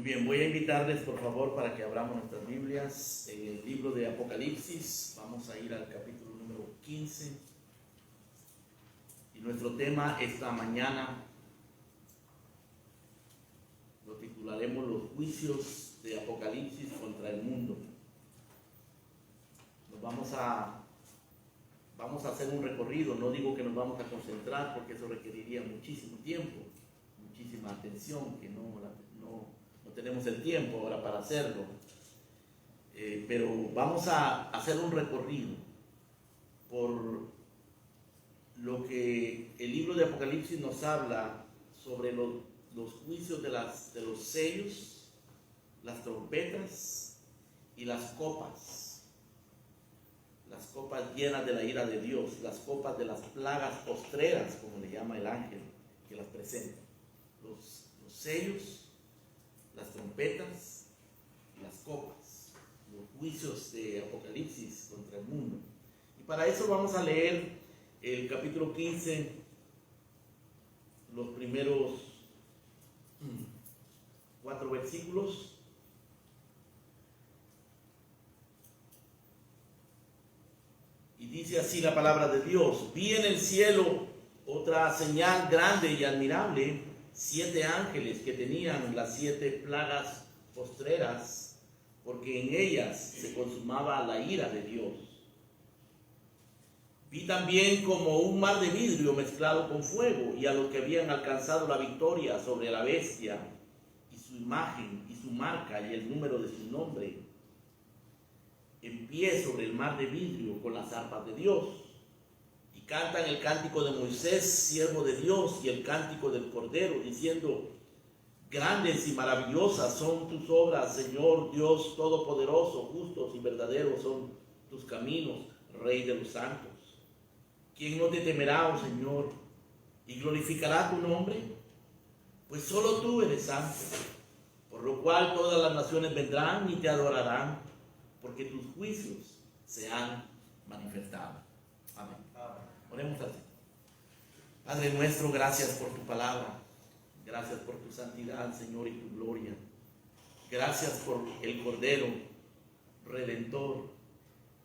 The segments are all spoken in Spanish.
bien, voy a invitarles por favor para que abramos nuestras Biblias en el libro de Apocalipsis. Vamos a ir al capítulo número 15 y nuestro tema esta mañana lo titularemos Los juicios de Apocalipsis contra el mundo. Vamos a hacer un recorrido. No digo que nos vamos a concentrar porque eso requeriría muchísimo tiempo, muchísima atención, que no tenemos el tiempo ahora para hacerlo, pero vamos a hacer un recorrido por lo que el libro de Apocalipsis nos habla sobre los juicios de los sellos, las trompetas y las copas llenas de la ira de Dios, las copas de las plagas postreras, como le llama el ángel que las presenta, los sellos, las trompetas y las copas, los juicios de Apocalipsis contra el mundo. Y para eso vamos a leer el capítulo 15, los primeros 4 versículos. Y dice así la palabra de Dios: vi en el cielo otra señal grande y admirable, 7 ángeles que tenían las 7 plagas postreras, porque en ellas se consumaba la ira de Dios. Vi también como un mar de vidrio mezclado con fuego, y a los que habían alcanzado la victoria sobre la bestia y su imagen y su marca y el número de su nombre, en pie sobre el mar de vidrio con las arpas de Dios, y cantan el cántico de Moisés, siervo de Dios, y el cántico del Cordero, diciendo: grandes y maravillosas son tus obras, Señor Dios Todopoderoso, justos y verdaderos son tus caminos, Rey de los santos. ¿Quién no te temerá, oh Señor, y glorificará tu nombre? Pues solo tú eres santo, por lo cual todas las naciones vendrán y te adorarán, porque tus juicios se han manifestado. Amén. Oremos así. Padre nuestro, gracias por tu palabra, gracias por tu santidad, Señor, y tu gloria. Gracias por el Cordero Redentor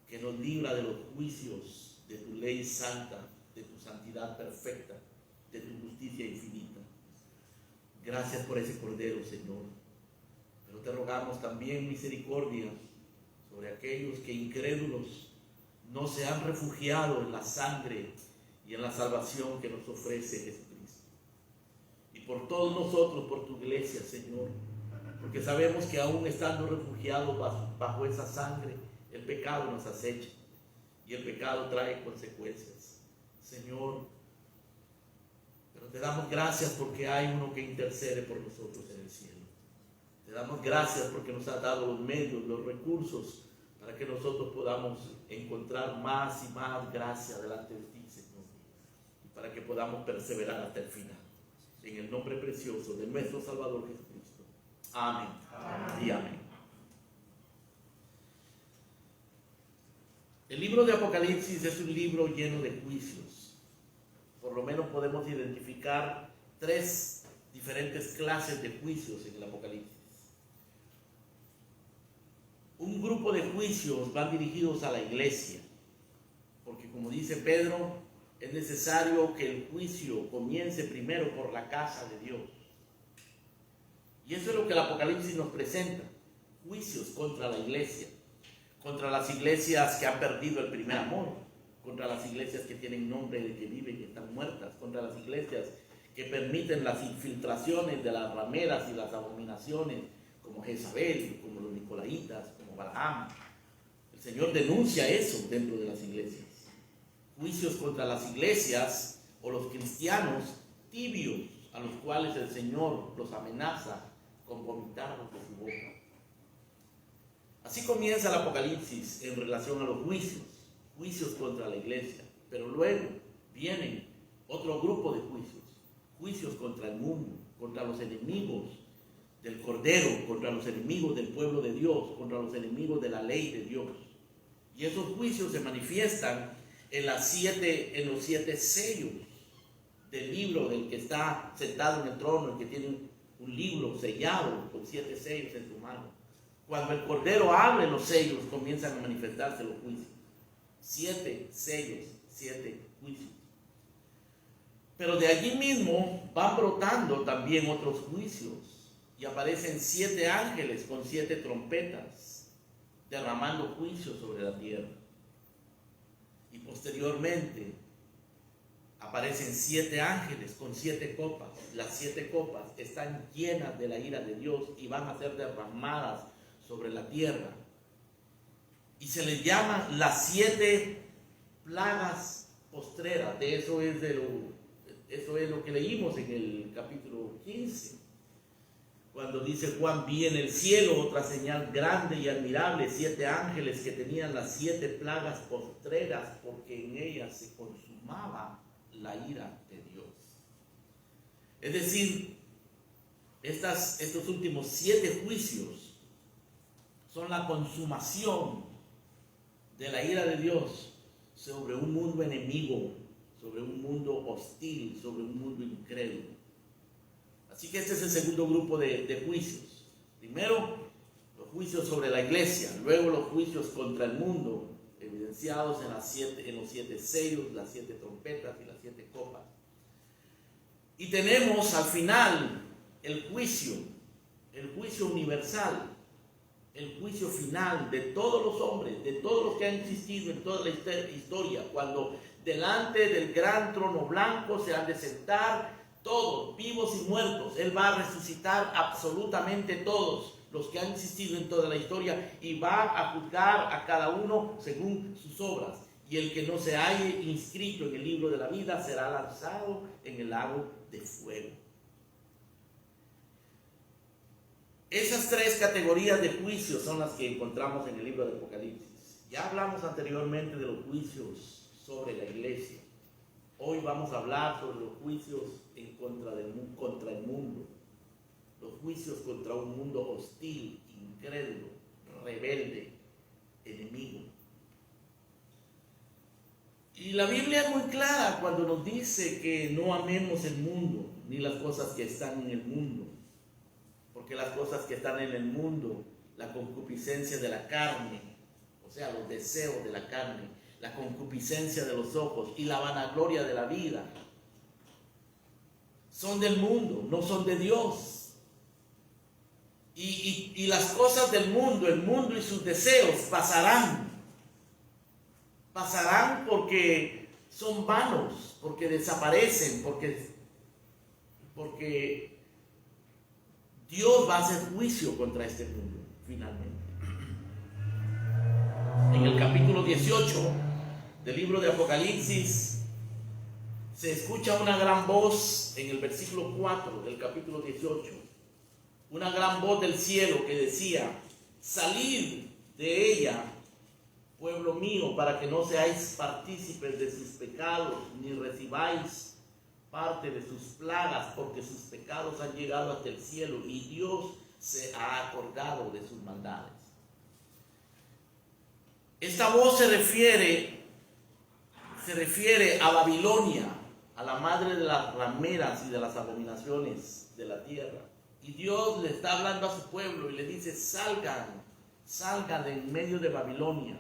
que nos libra de los juicios de tu ley santa, de tu santidad perfecta, de tu justicia infinita. Gracias por ese Cordero, Señor. Pero te rogamos también misericordia sobre aquellos que incrédulos no se han refugiado en la sangre y en la salvación que nos ofrece Jesucristo. Y por todos nosotros, por tu iglesia, Señor, porque sabemos que aún estando refugiados bajo esa sangre, el pecado nos acecha y el pecado trae consecuencias, Señor. Pero te damos gracias porque hay uno que intercede por nosotros en el cielo. Te damos gracias porque nos has dado los medios, los recursos, para que nosotros podamos encontrar más y más gracia delante de ti, Señor, y para que podamos perseverar hasta el final. En el nombre precioso de nuestro Salvador Jesucristo. Amén. Amén. Y amén. El libro de Apocalipsis es un libro lleno de juicios. Por lo menos podemos identificar 3 diferentes clases de juicios en el Apocalipsis. Un grupo de juicios van dirigidos a la iglesia, porque como dice Pedro, es necesario que el juicio comience primero por la casa de Dios. Y eso es lo que el Apocalipsis nos presenta: juicios contra la iglesia, contra las iglesias que han perdido el primer amor, contra las iglesias que tienen nombre de que viven y están muertas, contra las iglesias que permiten las infiltraciones de las rameras y las abominaciones, como Jezabel, como los Nicolaitas, como Balaam. El Señor denuncia eso dentro de las iglesias. Juicios contra las iglesias o los cristianos tibios, a los cuales el Señor los amenaza con vomitarlos de su boca. Así comienza el Apocalipsis en relación a los juicios contra la iglesia. Pero luego vienen otro grupo de juicios contra el mundo, contra los enemigos del Cordero, contra los enemigos del pueblo de Dios, contra los enemigos de la ley de Dios. Y esos juicios se manifiestan en los 7 sellos del libro del que está sentado en el trono, el que tiene un libro sellado con 7 sellos en su mano. Cuando el Cordero abre los sellos, comienzan a manifestarse los juicios. 7 sellos, 7 juicios. Pero de allí mismo van brotando también otros juicios y aparecen 7 ángeles con 7 trompetas derramando juicios sobre la tierra. Y posteriormente aparecen 7 ángeles con 7 copas. Las 7 copas están llenas de la ira de Dios y van a ser derramadas sobre la tierra. Y se les llaman las 7 plagas postreras. De eso es lo que leímos en el capítulo 15. Cuando dice Juan: vi en el cielo otra señal grande y admirable, 7 ángeles que tenían las 7 plagas postreras, porque en ellas se consumaba la ira de Dios. Es decir, estos últimos 7 juicios son la consumación de la ira de Dios sobre un mundo enemigo, sobre un mundo hostil, sobre un mundo incrédulo. Así que este es el segundo grupo de juicios. Primero, los juicios sobre la iglesia, luego los juicios contra el mundo, evidenciados en los 7 sellos, las 7 trompetas y las 7 copas. Y tenemos al final el juicio universal, el juicio final de todos los hombres, de todos los que han existido en toda la historia, cuando delante del gran trono blanco se han de sentar todos, vivos y muertos. Él va a resucitar absolutamente todos los que han existido en toda la historia y va a juzgar a cada uno según sus obras. Y el que no se halle inscrito en el libro de la vida será lanzado en el lago de fuego. Esas 3 categorías de juicios son las que encontramos en el libro de Apocalipsis. Ya hablamos anteriormente de los juicios sobre la iglesia. Hoy vamos a hablar sobre los juicios contra el mundo. Los juicios contra un mundo hostil, incrédulo, rebelde, enemigo. Y la Biblia es muy clara cuando nos dice que no amemos el mundo, ni las cosas que están en el mundo. Porque las cosas que están en el mundo, la concupiscencia de la carne, o sea, los deseos de la carne, la concupiscencia de los ojos y la vanagloria de la vida, son del mundo, no son de Dios. Y las cosas del mundo, el mundo y sus deseos pasarán porque son vanos, porque desaparecen, porque Dios va a hacer juicio contra este mundo finalmente. En el capítulo 18 del libro de Apocalipsis se escucha una gran voz en el versículo 4 del capítulo 18, una gran voz del cielo que decía: salid de ella, pueblo mío, para que no seáis partícipes de sus pecados, ni recibáis parte de sus plagas, porque sus pecados han llegado hasta el cielo y Dios se ha acordado de sus maldades. Esta voz se refiere a Babilonia, a la madre de las rameras y de las abominaciones de la tierra. Y Dios le está hablando a su pueblo y le dice: salgan de en medio de Babilonia,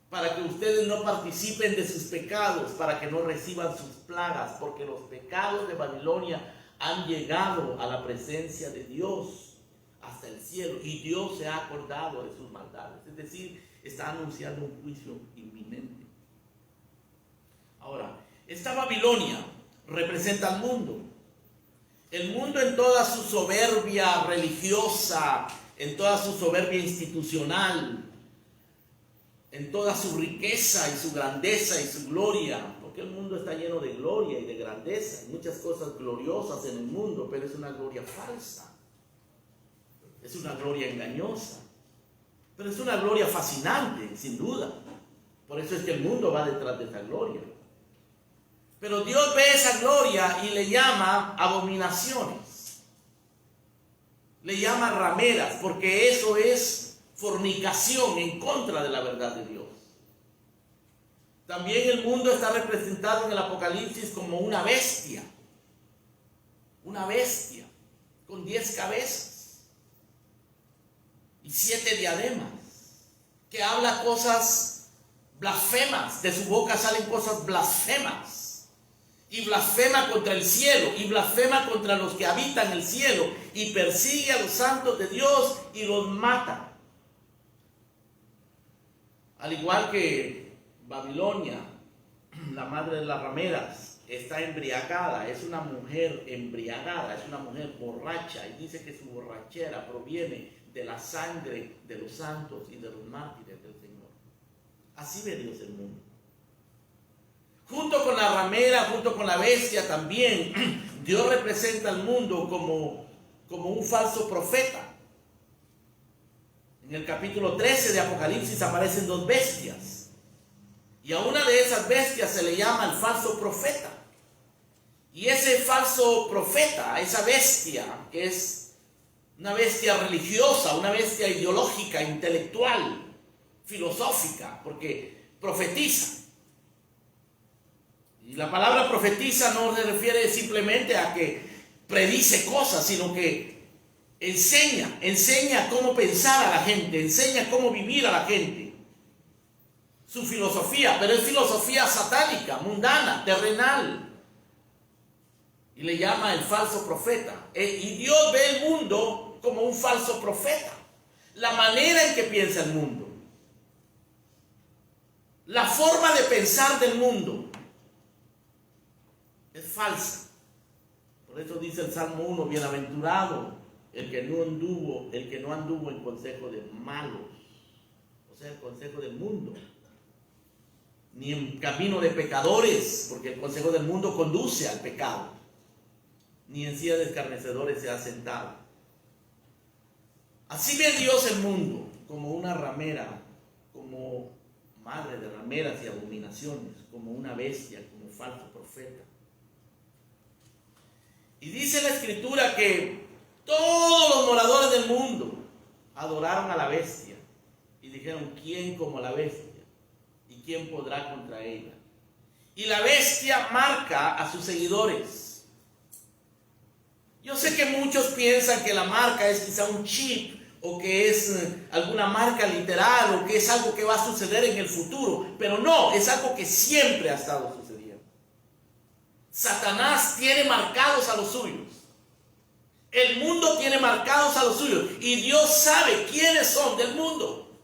para que ustedes no participen de sus pecados, para que no reciban sus plagas, porque los pecados de Babilonia han llegado a la presencia de Dios hasta el cielo y Dios se ha acordado de sus maldades. Es decir, está anunciando un juicio inminente. Ahora, esta Babilonia representa al mundo. El mundo en toda su soberbia religiosa, en toda su soberbia institucional, en toda su riqueza y su grandeza y su gloria, porque el mundo está lleno de gloria y de grandeza, hay muchas cosas gloriosas en el mundo, pero es una gloria falsa, es una gloria engañosa, pero es una gloria fascinante, sin duda. Por eso es que el mundo va detrás de esa gloria. Pero Dios ve esa gloria y le llama abominaciones, le llama rameras, porque eso es fornicación en contra de la verdad de Dios. También el mundo está representado en el Apocalipsis como una bestia. Una bestia. con 10 cabezas y 7 diademas, que habla cosas blasfemas, de su boca salen cosas blasfemas, y blasfema contra el cielo, y blasfema contra los que habitan el cielo, y persigue a los santos de Dios y los mata. Al igual que Babilonia, la madre de las rameras, está embriagada, es una mujer embriagada, es una mujer borracha, y dice que su borrachera proviene de la sangre de los santos y de los mártires del Señor. Así ve Dios el mundo. Junto con la ramera, junto con la bestia también, Dios representa al mundo como un falso profeta. En el capítulo 13 de Apocalipsis aparecen 2 bestias. Y a una de esas bestias se le llama el falso profeta. Y ese falso profeta, esa bestia, que es una bestia religiosa, una bestia ideológica, intelectual, filosófica, porque profetiza. Y la palabra profetiza no se refiere simplemente a que predice cosas, sino que enseña cómo pensar a la gente, enseña cómo vivir a la gente. Su filosofía, pero es filosofía satánica, mundana, terrenal. Y le llama el falso profeta. Y Dios ve el mundo como un falso profeta. La manera en que piensa el mundo, la forma de pensar del mundo es falsa. Por eso dice el Salmo 1, bienaventurado el que no anduvo en consejo de malos, o sea, el consejo del mundo, ni en camino de pecadores, porque el consejo del mundo conduce al pecado, ni en silla de escarnecedores se ha sentado. Así ve Dios el mundo, como una ramera, como madre de rameras y abominaciones, como una bestia, como falso profeta. Y dice la Escritura que todos los moradores del mundo adoraron a la bestia y dijeron: ¿quién como la bestia? ¿Y quién podrá contra ella? Y la bestia marca a sus seguidores. Yo sé que muchos piensan que la marca es quizá un chip, o que es alguna marca literal, o que es algo que va a suceder en el futuro, pero no, es algo que siempre ha estado sucediendo. Satanás tiene marcados a los suyos. El mundo tiene marcados a los suyos. Y Dios sabe quiénes son del mundo.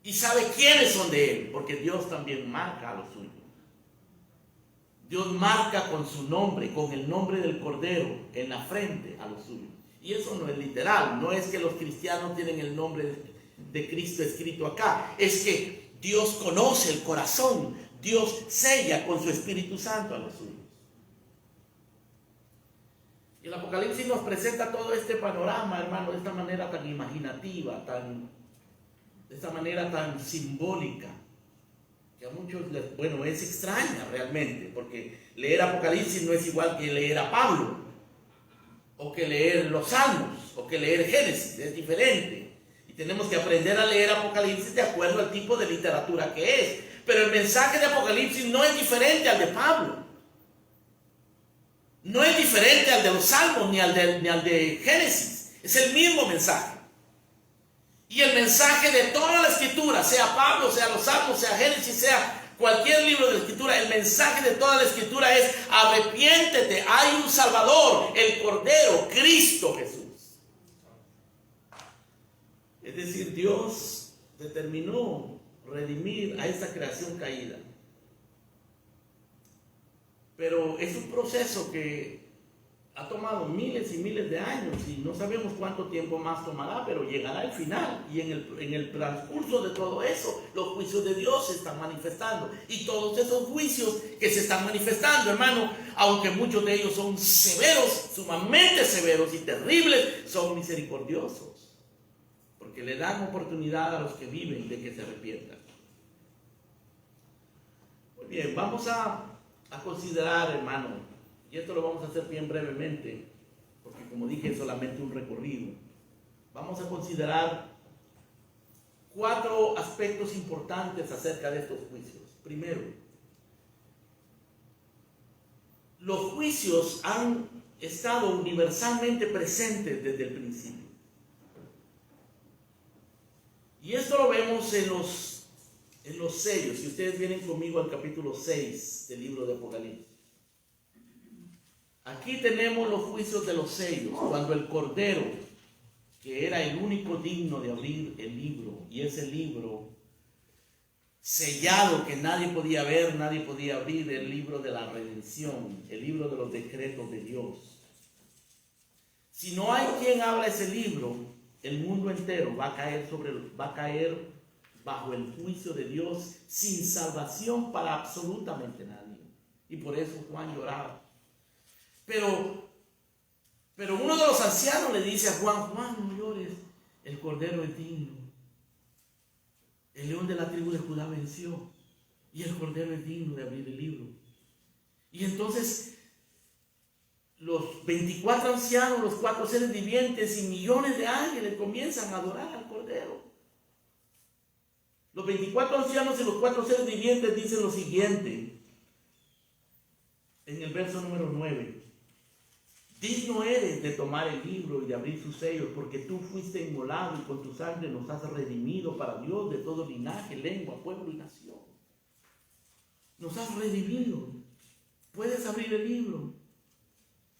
Y sabe quiénes son de él. Porque Dios también marca a los suyos. Dios marca con su nombre, con el nombre del Cordero en la frente a los suyos. Y eso no es literal. No es que los cristianos tienen el nombre de Cristo escrito acá. Es que Dios conoce el corazón. Dios sella con su Espíritu Santo a los suyos. Y el Apocalipsis nos presenta todo este panorama, hermano, de esta manera tan imaginativa, de esta manera tan simbólica, que a muchos es extraña realmente, porque leer Apocalipsis no es igual que leer a Pablo, o que leer los Salmos, o que leer Génesis, es diferente. Y tenemos que aprender a leer Apocalipsis de acuerdo al tipo de literatura que es. Pero el mensaje de Apocalipsis no es diferente al de Pablo. No es diferente al de los Salmos ni al de Génesis. Es el mismo mensaje. Y el mensaje de toda la Escritura, sea Pablo, sea los Salmos, sea Génesis, sea cualquier libro de la Escritura, el mensaje de toda la Escritura es: arrepiéntete, hay un Salvador, el Cordero, Cristo Jesús. Es decir, Dios determinó redimir a esta creación caída. Pero es un proceso que ha tomado miles y miles de años y no sabemos cuánto tiempo más tomará, pero llegará el final. Y en el transcurso de todo eso, los juicios de Dios se están manifestando. Y todos esos juicios que se están manifestando, hermano, aunque muchos de ellos son severos, sumamente severos y terribles, son misericordiosos, porque le dan oportunidad a los que viven de que se arrepientan. Muy bien, vamos a considerar, hermano, y esto lo vamos a hacer bien brevemente, porque como dije, es solamente un recorrido. Vamos a considerar 4 aspectos importantes acerca de estos juicios. Primero, los juicios han estado universalmente presente desde el principio. Y esto lo vemos en los sellos. Si ustedes vienen conmigo al capítulo 6 del libro de Apocalipsis. Aquí tenemos los juicios de los sellos, cuando el Cordero, que era el único digno de abrir el libro, y ese libro sellado que nadie podía ver, nadie podía abrir, el libro de la redención, el libro de los decretos de Dios. Si no hay quien abra ese libro, el mundo entero va a caer bajo el juicio de Dios sin salvación para absolutamente nadie. Y por eso Juan lloraba. Pero uno de los ancianos le dice a Juan: Juan, no llores, el Cordero es digno. El león de la tribu de Judá venció y el Cordero es digno de abrir el libro. Y entonces los 24 ancianos, los 4 seres vivientes y millones de ángeles comienzan a adorar al Cordero. Los 24 ancianos y los 4 seres vivientes dicen lo siguiente en el verso número 9: digno eres de tomar el libro y de abrir sus sellos, porque tú fuiste inmolado y con tu sangre nos has redimido para Dios de todo linaje, lengua, pueblo y nación. Nos has redimido. Puedes abrir el libro.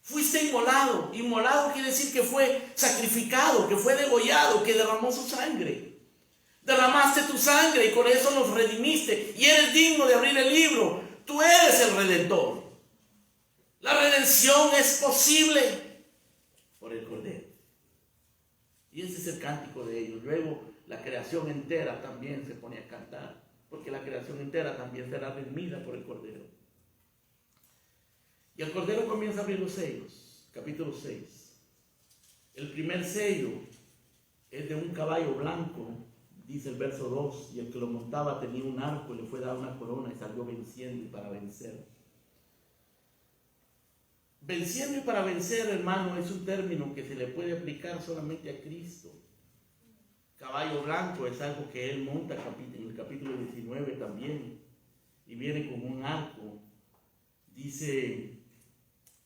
Fuiste inmolado. Inmolado quiere decir que fue sacrificado, que fue degollado, que derramó su sangre. Derramaste tu sangre y con eso nos redimiste. Y eres digno de abrir el libro. Tú eres el Redentor. La redención es posible por el Cordero. Y ese es el cántico de ellos. Luego la creación entera también se pone a cantar, porque la creación entera también será redimida por el Cordero. Y el Cordero comienza a abrir los sellos. Capítulo 6. El primer sello es de un caballo blanco, dice el verso 2, y el que lo montaba tenía un arco y le fue dada una corona y salió venciendo y para vencer. Venciendo y para vencer, hermano, es un término que se le puede aplicar solamente a Cristo. Caballo blanco es algo que él monta en el capítulo 19 también, y viene con un arco. Dice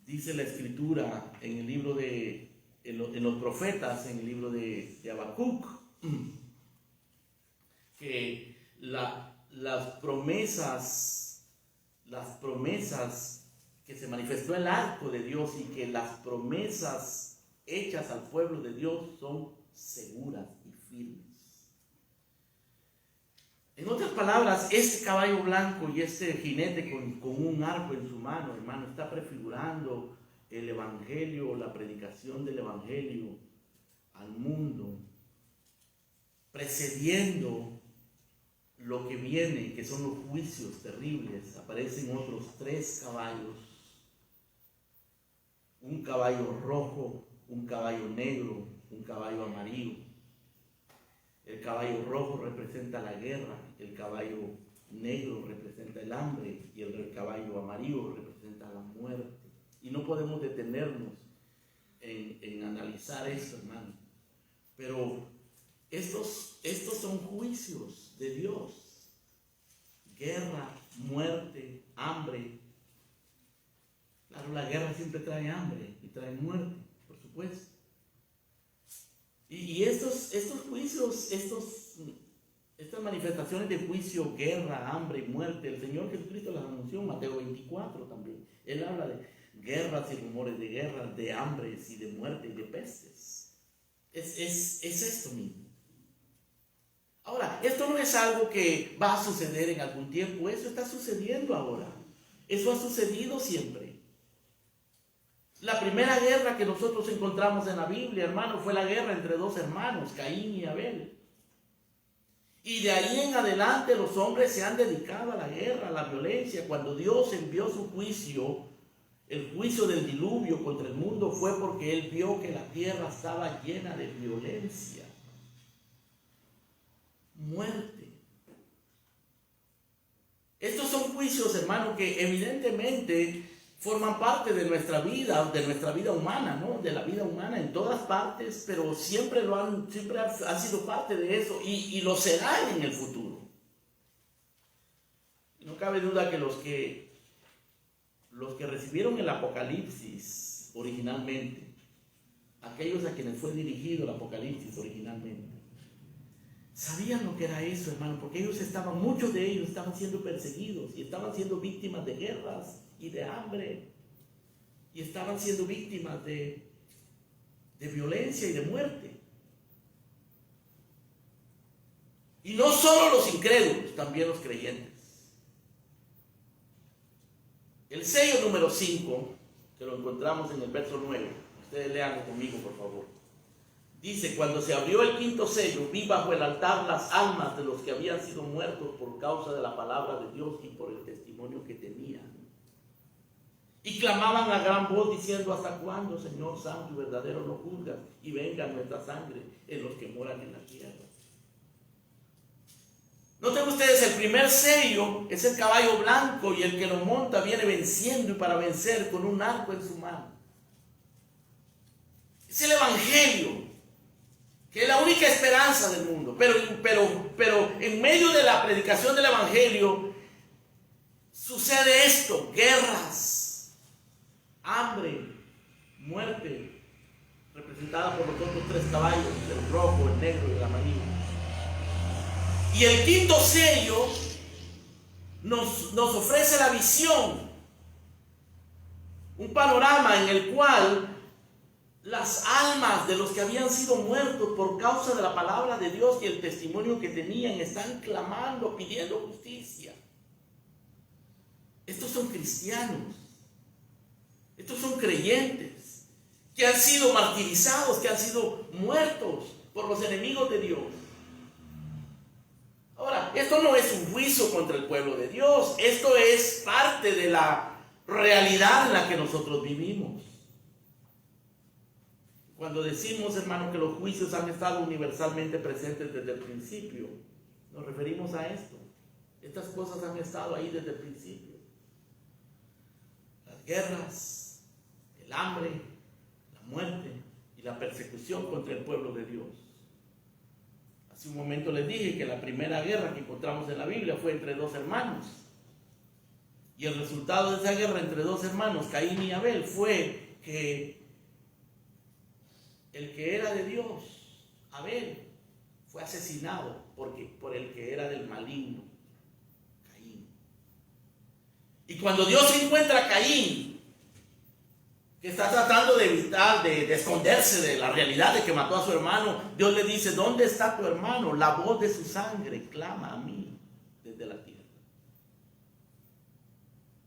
la Escritura en el libro en los profetas, en el libro de Habacuc, que las promesas que se manifestó el arco de Dios y que las promesas hechas al pueblo de Dios son seguras y firmes. En otras palabras, este caballo blanco y este jinete con un arco en su mano, hermano, está prefigurando el evangelio, la predicación del evangelio al mundo, precediendo lo que viene, que son los juicios terribles. Aparecen otros 3 caballos. Un caballo rojo, un caballo negro, un caballo amarillo. El caballo rojo representa la guerra, el caballo negro representa el hambre y el caballo amarillo representa la muerte. Y no podemos detenernos en analizar esto, hermano. Pero estos son juicios de Dios. Guerra, muerte, hambre. Claro, la guerra siempre trae hambre y trae muerte, por supuesto. Y estos juicios, estas manifestaciones de juicio, guerra, hambre y muerte, el Señor Jesucristo las anunció en Mateo 24 también. Él habla de guerras y rumores de guerras, de hambres y de muerte y de pestes. Es esto mismo. Ahora, esto no es algo que va a suceder en algún tiempo, eso está sucediendo ahora. Eso ha sucedido siempre. La primera guerra que nosotros encontramos en la Biblia, hermano, fue la guerra entre 2 hermanos, Caín y Abel. Y de ahí en adelante los hombres se han dedicado a la guerra, a la violencia. Cuando Dios envió su juicio, el juicio del diluvio contra el mundo, fue porque Él vio que la tierra estaba llena de violencia, muerte. Estos son juicios, hermano, que evidentemente forman parte de nuestra vida humana, ¿no? De la vida humana en todas partes, pero siempre ha sido parte de eso y lo serán en el futuro. No cabe duda que los que recibieron el Apocalipsis originalmente, aquellos a quienes fue dirigido el Apocalipsis originalmente, sabían lo que era eso, hermano, porque muchos de ellos estaban siendo perseguidos y estaban siendo víctimas de guerras y de hambre, y estaban siendo víctimas de violencia y de muerte. Y no solo los incrédulos, también los creyentes. El sello número 5, que lo encontramos en el verso 9, ustedes leanlo conmigo, por favor. Dice: cuando se abrió el quinto sello, vi bajo el altar las almas de los que habían sido muertos por causa de la palabra de Dios y por el testimonio que tenían. Y clamaban a gran voz diciendo: ¿hasta cuándo, Señor santo y verdadero, no juzgas y venga nuestra sangre en los que moran en la tierra? Noten ustedes, el primer sello es el caballo blanco y el que lo monta viene venciendo y para vencer con un arco en su mano. Es el evangelio, que es la única esperanza del mundo. Pero en medio de la predicación del evangelio sucede esto: guerras, hambre, muerte, representada por los otros 3 caballos, el rojo, el negro y el amarillo. Y el quinto sello nos ofrece la visión, un panorama en el cual las almas de los que habían sido muertos por causa de la palabra de Dios y el testimonio que tenían están clamando, pidiendo justicia. Estos son cristianos, estos son creyentes que han sido martirizados, que han sido muertos por los enemigos de Dios. Ahora, esto no es un juicio contra el pueblo de Dios, esto es parte de la realidad en la que nosotros vivimos. Cuando decimos, hermano, que los juicios han estado universalmente presentes desde el principio, nos referimos a esto. Estas cosas han estado ahí desde el principio. Las guerras, el hambre, la muerte y la persecución contra el pueblo de Dios. Hace un momento les dije que la primera guerra que encontramos en la Biblia fue entre 2 hermanos. Y el resultado de esa guerra entre 2 hermanos, Caín y Abel, fue que el que era de Dios, Abel, fue asesinado por el que era del maligno, Caín. Y cuando Dios encuentra a Caín, que está tratando de evitar, de esconderse de la realidad de que mató a su hermano, Dios le dice: ¿dónde está tu hermano? La voz de su sangre clama a mí desde la tierra.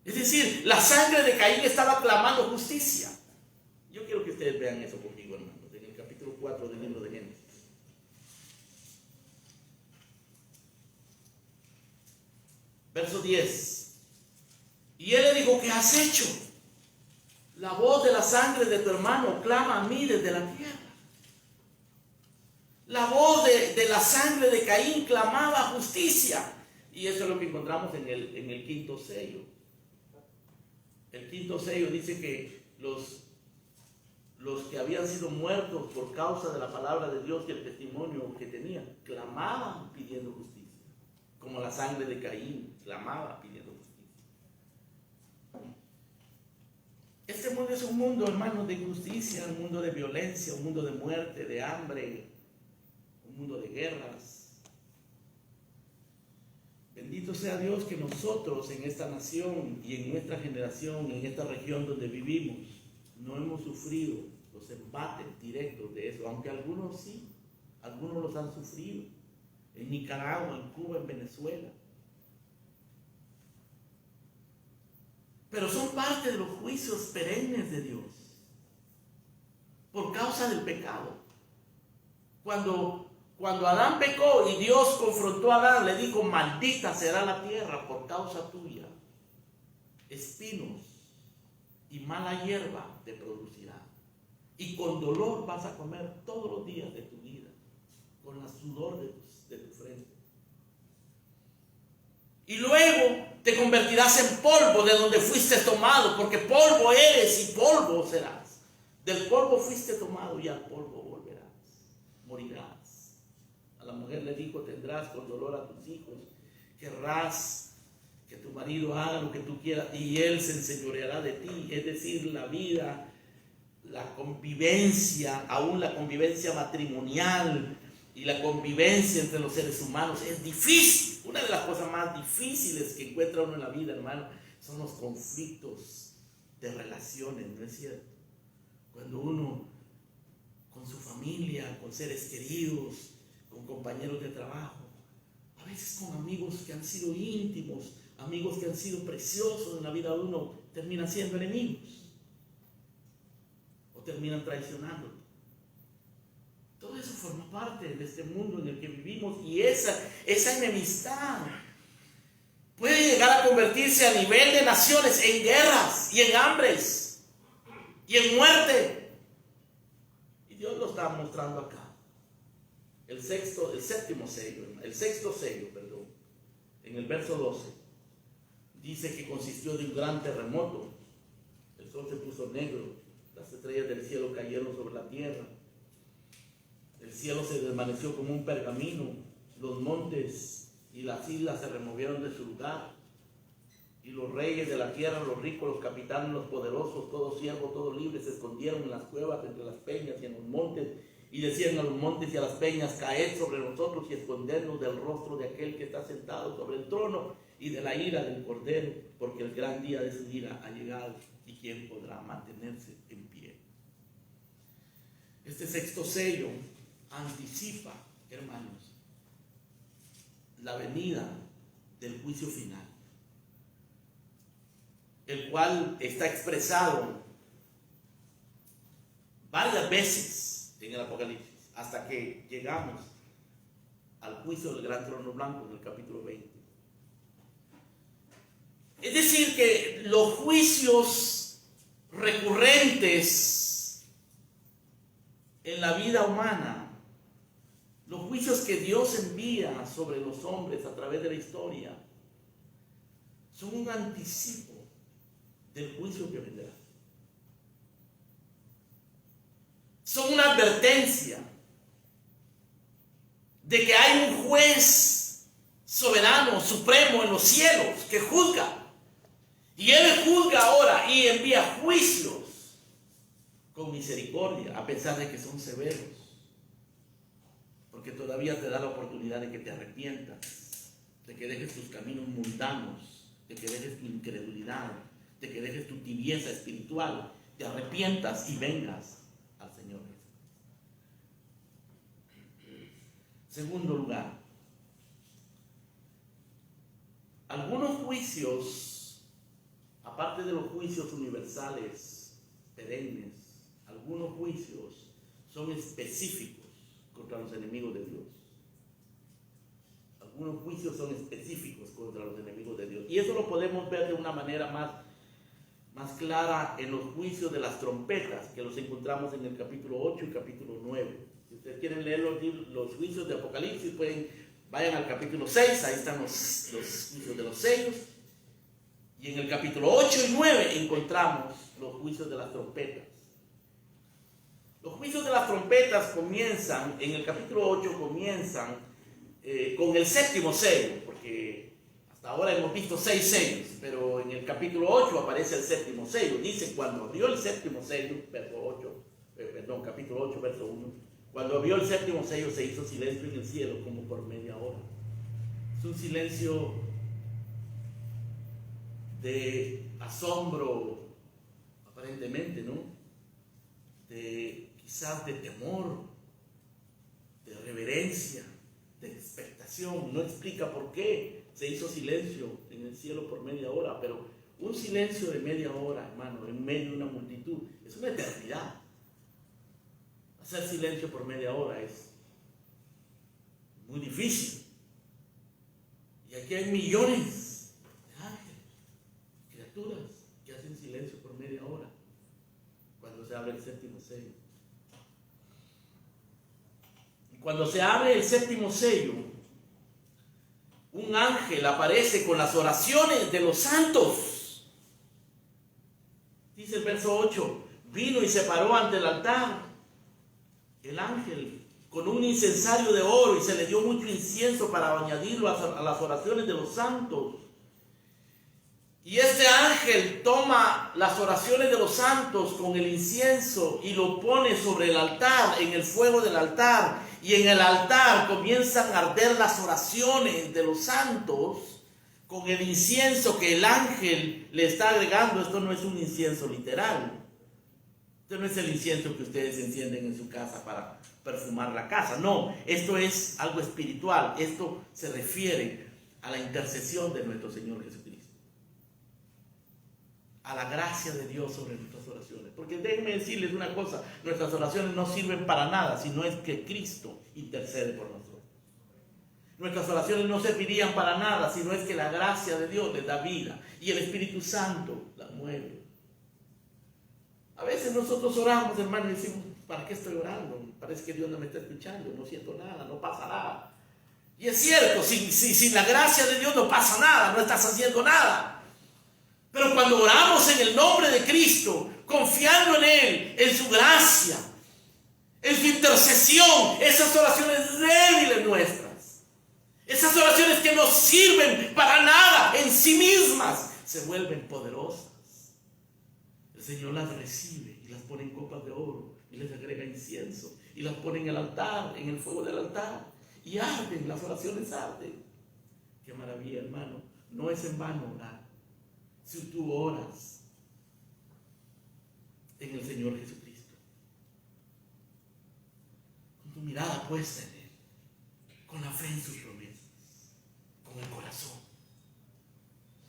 Es decir, la sangre de Caín estaba clamando justicia. Yo quiero que ustedes vean eso conmigo, hermanos, en el capítulo 4 del libro de Génesis. Verso 10. Y él le dijo: ¿qué has hecho? La voz de la sangre de tu hermano clama a mí desde la tierra. La voz de la sangre de Caín clamaba justicia. Y eso es lo que encontramos en el quinto sello. El quinto sello dice que los que habían sido muertos por causa de la palabra de Dios y el testimonio que tenían, clamaban pidiendo justicia. Como la sangre de Caín clamaba pidiendo justicia. Este mundo es un mundo, hermanos, de injusticia, un mundo de violencia, un mundo de muerte, de hambre, un mundo de guerras. Bendito sea Dios que nosotros en esta nación y en nuestra generación, en esta región donde vivimos, no hemos sufrido los embates directos de eso, aunque algunos sí, algunos los han sufrido, en Nicaragua, en Cuba, en Venezuela. Pero son parte de los juicios perennes de Dios, por causa del pecado. Cuando Adán pecó y Dios confrontó a Adán, le dijo: maldita será la tierra por causa tuya. Espinos y mala hierba te producirá. Y con dolor vas a comer todos los días de tu vida, con la sudor de tu frente. Y luego te convertirás en polvo de donde fuiste tomado, porque polvo eres y polvo serás. Del polvo fuiste tomado y al polvo volverás. Morirás. A la mujer le dijo: tendrás con dolor a tus hijos, querrás que tu marido haga lo que tú quieras y él se enseñoreará de ti. Es decir, la vida la convivencia, aún la convivencia matrimonial y la convivencia entre los seres humanos es difícil. Una de las cosas más difíciles que encuentra uno en la vida, hermano, son los conflictos de relaciones, ¿no es cierto? Cuando uno con su familia, con seres queridos, con compañeros de trabajo, a veces con amigos que han sido íntimos, amigos que han sido preciosos en la vida de uno, terminan siendo enemigos o terminan traicionando. Todo eso forma parte de este mundo en el que vivimos, y esa enemistad puede llegar a convertirse a nivel de naciones en guerras y en hambres y en muerte. Y Dios lo está mostrando acá. El sexto sello, en el verso 12, dice que consistió de un gran terremoto. El sol se puso negro, las estrellas del cielo cayeron sobre la tierra. El cielo se desvaneció como un pergamino, los montes y las islas se removieron de su lugar, y los reyes de la tierra, los ricos, los capitanes, los poderosos, todo siervo, todo libre, se escondieron en las cuevas, entre las peñas y en los montes, y decían a los montes y a las peñas: caed sobre nosotros y escondernos del rostro de aquel que está sentado sobre el trono y de la ira del Cordero, porque el gran día de su ira ha llegado, y quién podrá mantenerse en pie. Este sexto sello anticipa, hermanos, la venida del juicio final, el cual está expresado varias veces en el Apocalipsis, hasta que llegamos al juicio del gran trono blanco en el capítulo 20. Es decir, que los juicios recurrentes en la vida humana, los juicios que Dios envía sobre los hombres a través de la historia, son un anticipo del juicio que vendrá. Son una advertencia de que hay un juez soberano, supremo en los cielos, que juzga. Y Él juzga ahora y envía juicios con misericordia, a pesar de que son severos. Porque todavía te da la oportunidad de que te arrepientas, de que dejes tus caminos mundanos, de que dejes tu incredulidad, de que dejes tu tibieza espiritual, te arrepientas y vengas al Señor Jesús. Segundo lugar, algunos juicios, aparte de los juicios universales, perennes, algunos juicios son específicos contra los enemigos de Dios. Algunos juicios son específicos contra los enemigos de Dios. Y eso lo podemos ver de una manera más clara en los juicios de las trompetas, que los encontramos en el capítulo 8 y capítulo 9. Si ustedes quieren leer los juicios de Apocalipsis, vayan al capítulo 6, ahí están los juicios de los sellos. Y en el capítulo 8 y 9 encontramos los juicios de las trompetas. Los juicios de las trompetas comienzan, en el capítulo 8 comienzan con el séptimo sello, porque hasta ahora hemos visto 6 sellos, pero en el capítulo 8 aparece el séptimo sello. Dice: cuando abrió el séptimo sello, capítulo 8, verso 1, cuando abrió el séptimo sello se hizo silencio en el cielo como por media hora. Es un silencio de asombro, aparentemente, ¿no? Quizás de temor, de reverencia, de expectación. No explica por qué se hizo silencio en el cielo por media hora, pero un silencio de media hora, hermano, en medio de una multitud, es una eternidad. Hacer silencio por media hora es muy difícil. Y aquí hay millones de ángeles, criaturas, que hacen silencio por media hora cuando se abre el séptimo sello. Y cuando se abre el séptimo sello, un ángel aparece con las oraciones de los santos. Dice el verso 8: vino y se paró ante el altar el ángel con un incensario de oro, y se le dio mucho incienso para añadirlo a las oraciones de los santos. Y este ángel toma las oraciones de los santos con el incienso y lo pone sobre el altar, en el fuego del altar. Y en el altar comienzan a arder las oraciones de los santos con el incienso que el ángel le está agregando. Esto no es un incienso literal. Esto no es el incienso que ustedes encienden en su casa para perfumar la casa. No, esto es algo espiritual. Esto se refiere a la intercesión de nuestro Señor Jesucristo, a la gracia de Dios sobre nuestras oraciones. Porque déjenme decirles una cosa, nuestras oraciones no sirven para nada si no es que Cristo intercede por nosotros. Nuestras oraciones no servirían para nada si no es que la gracia de Dios les da vida y el Espíritu Santo la mueve. A veces nosotros oramos, hermanos, y decimos, ¿para qué estoy orando? Parece que Dios no me está escuchando, no siento nada, no pasa nada. Y es cierto, sin la gracia de Dios no pasa nada, no estás haciendo nada. Pero cuando oramos en el nombre de Cristo, confiando en Él, en su gracia, en su intercesión, esas oraciones débiles nuestras, esas oraciones que no sirven para nada en sí mismas, se vuelven poderosas. El Señor las recibe y las pone en copas de oro y les agrega incienso y las pone en el altar, en el fuego del altar, y arden, las oraciones arden. Qué maravilla, hermano. No es en vano orar. Si tú oras en el Señor Jesucristo, con tu mirada puesta en Él, con la fe en sus promesas, con el corazón.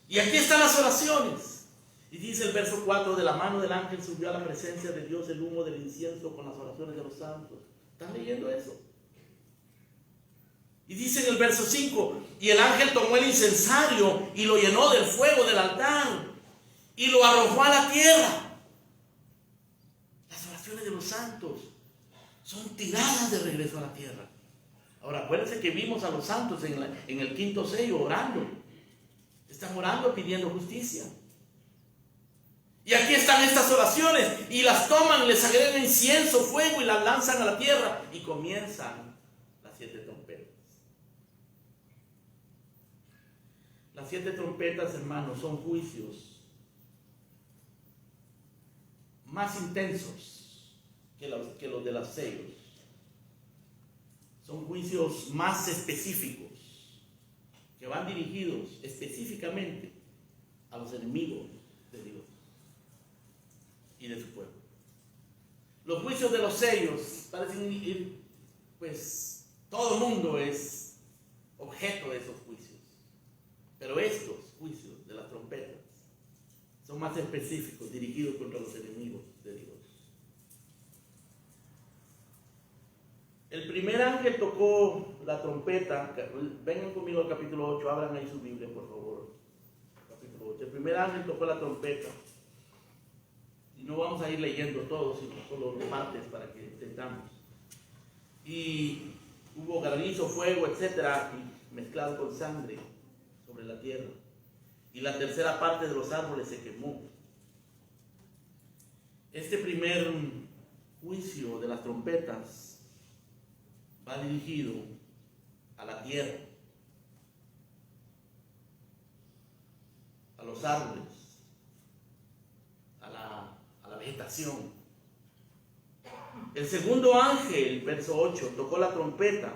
Y aquí están las oraciones. Y dice el verso 4, de la mano del ángel subió a la presencia de Dios el humo del incienso con las oraciones de los santos. ¿Están leyendo eso? Y dice en el verso 5, y el ángel tomó el incensario y lo llenó del fuego del altar y lo arrojó a la tierra. Las oraciones de los santos son tiradas de regreso a la tierra. Ahora acuérdense que vimos a los santos en el quinto sello orando. Están orando pidiendo justicia. Y aquí están estas oraciones y las toman, les agregan incienso, fuego y las lanzan a la tierra y comienzan las 7 trompetas. Las 7 trompetas, hermanos, son juicios más intensos que los de los sellos. Son juicios más específicos que van dirigidos específicamente a los enemigos de Dios y de su pueblo. Los juicios de los sellos parecen ir, pues todo el mundo es objeto de esos juicios. Pero estos juicios de las trompetas son más específicos, dirigidos contra los enemigos de Dios. El primer ángel tocó la trompeta. Vengan conmigo al capítulo 8, abran ahí su Biblia, por favor. Capítulo 8. El primer ángel tocó la trompeta. Y no vamos a ir leyendo todo, sino solo partes para que entendamos. Y hubo granizo, fuego, etcétera, y mezclado con sangre sobre la tierra, y la tercera parte de los árboles se quemó. Este primer juicio de las trompetas va dirigido a la tierra, a los árboles, a la vegetación. El segundo ángel, verso 8, tocó la trompeta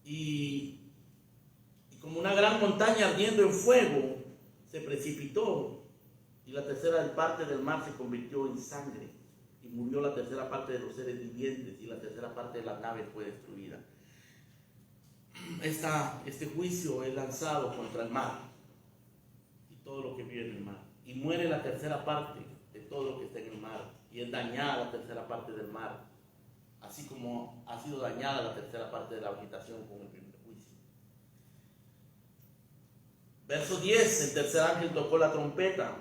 y como una gran montaña ardiendo en fuego, se precipitó y la tercera parte del mar se convirtió en sangre y murió la tercera parte de los seres vivientes y la tercera parte de las naves fue destruida. Este juicio es lanzado contra el mar y todo lo que vive en el mar, y muere la tercera parte de todo lo que está en el mar, y es dañada la tercera parte del mar, así como ha sido dañada la tercera parte de la vegetación con el primer juicio. Verso 10, el tercer ángel tocó la trompeta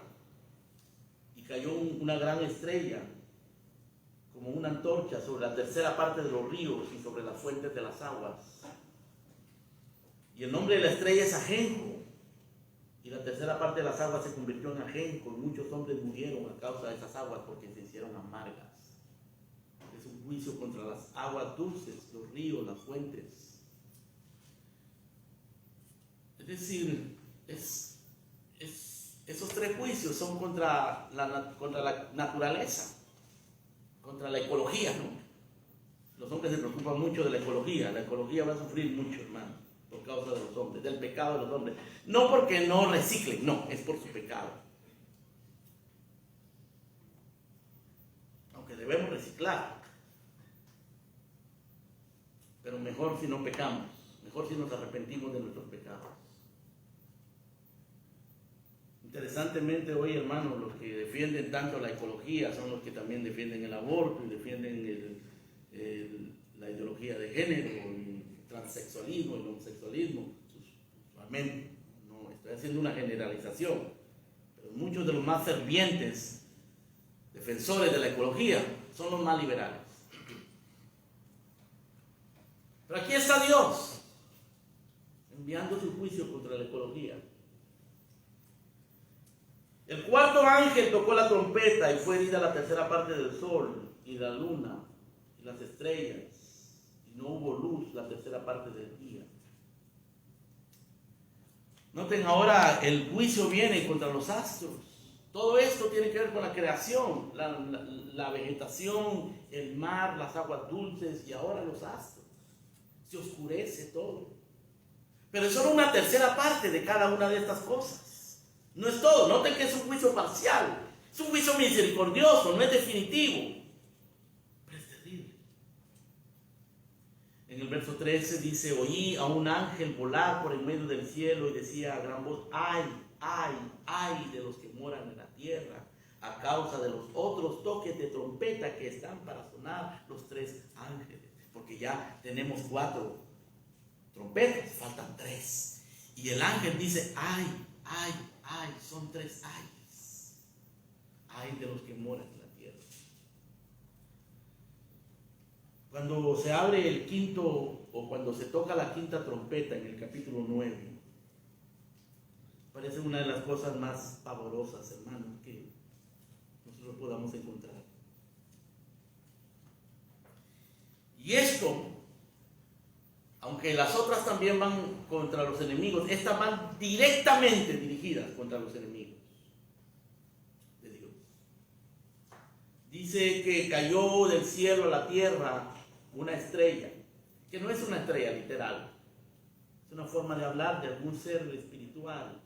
y cayó una gran estrella como una antorcha sobre la tercera parte de los ríos y sobre las fuentes de las aguas. Y el nombre de la estrella es ajenjo, y la tercera parte de las aguas se convirtió en ajenjo, y muchos hombres murieron a causa de esas aguas porque se hicieron amargas. Es un juicio contra las aguas dulces, los ríos, las fuentes. Es decir, es tres juicios son contra la naturaleza, contra la ecología, ¿no? Los hombres se preocupan mucho de la ecología. La ecología va a sufrir mucho, hermano, por causa de los hombres, del pecado de los hombres. No porque no reciclen, no, es por su pecado. Aunque debemos reciclar, pero mejor si no pecamos, mejor si nos arrepentimos de nuestros pecados. Interesantemente hoy, hermanos, los que defienden tanto la ecología son los que también defienden el aborto y defienden la ideología de género, el transexualismo, el homosexualismo. Usualmente, no estoy haciendo una generalización, pero muchos de los más fervientes defensores de la ecología son los más liberales. Pero aquí está Dios enviando su juicio contra la ecología. El cuarto ángel tocó la trompeta y fue herida la tercera parte del sol y la luna y las estrellas, y no hubo luz la tercera parte del día. Noten ahora, el juicio viene contra los astros. Todo esto tiene que ver con la creación, la vegetación, el mar, las aguas dulces y ahora los astros. Se oscurece todo. Pero es solo una tercera parte de cada una de estas cosas. No es todo. Noten que es un juicio parcial. Es un juicio misericordioso, no es definitivo. Pero es terrible. En el verso 13 dice: oí a un ángel volar por en medio del cielo y decía a gran voz: ay, ay, ay de los que moran en la tierra, a causa de los otros toques de trompeta que están para sonar los tres ángeles. Porque ya tenemos 4 trompetas, faltan 3. Y el ángel dice: ay, ay, ay, son 3 ayes. Ay de los que moran en la tierra. Cuando se abre el quinto, o cuando se toca la quinta trompeta en el capítulo 9, parece una de las cosas más pavorosas, hermanos, que nosotros podamos encontrar. Y esto, aunque las otras también van contra los enemigos, estas van directamente dirigidas contra los enemigos de Dios. Dice que cayó del cielo a la tierra una estrella, que no es una estrella literal, es una forma de hablar de algún ser espiritual,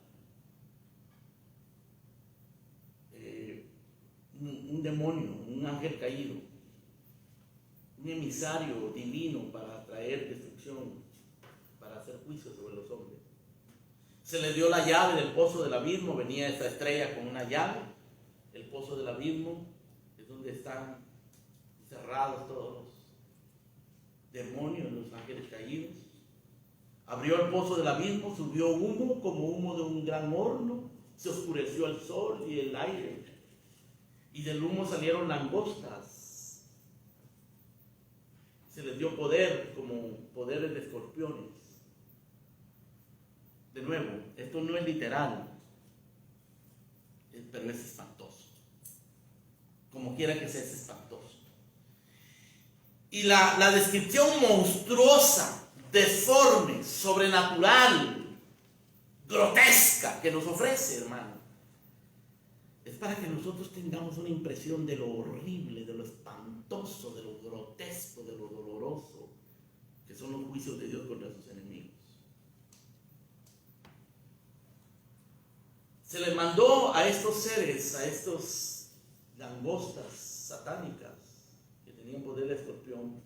un demonio, un ángel caído, un emisario divino para traer destrucción, para hacer juicio sobre los hombres. Se le dio la llave del pozo del abismo, venía esta estrella con una llave. El pozo del abismo es donde están cerrados todos los demonios, los ángeles caídos. Abrió el pozo del abismo, subió humo como humo de un gran horno, se oscureció el sol y el aire, y del humo salieron langostas. Se les dio poder como poderes de escorpiones. De nuevo, esto no es literal, pero es espantoso. Como quiera que sea, es espantoso. Y la descripción monstruosa, deforme, sobrenatural, grotesca que nos ofrece, hermano, es para que nosotros tengamos una impresión de lo horrible, de lo espantoso, de lo grotesco, de lo doloroso, que son los juicios de Dios contra sus enemigos. Se les mandó a estos seres, a estos langostas satánicas que tenían poder de escorpión,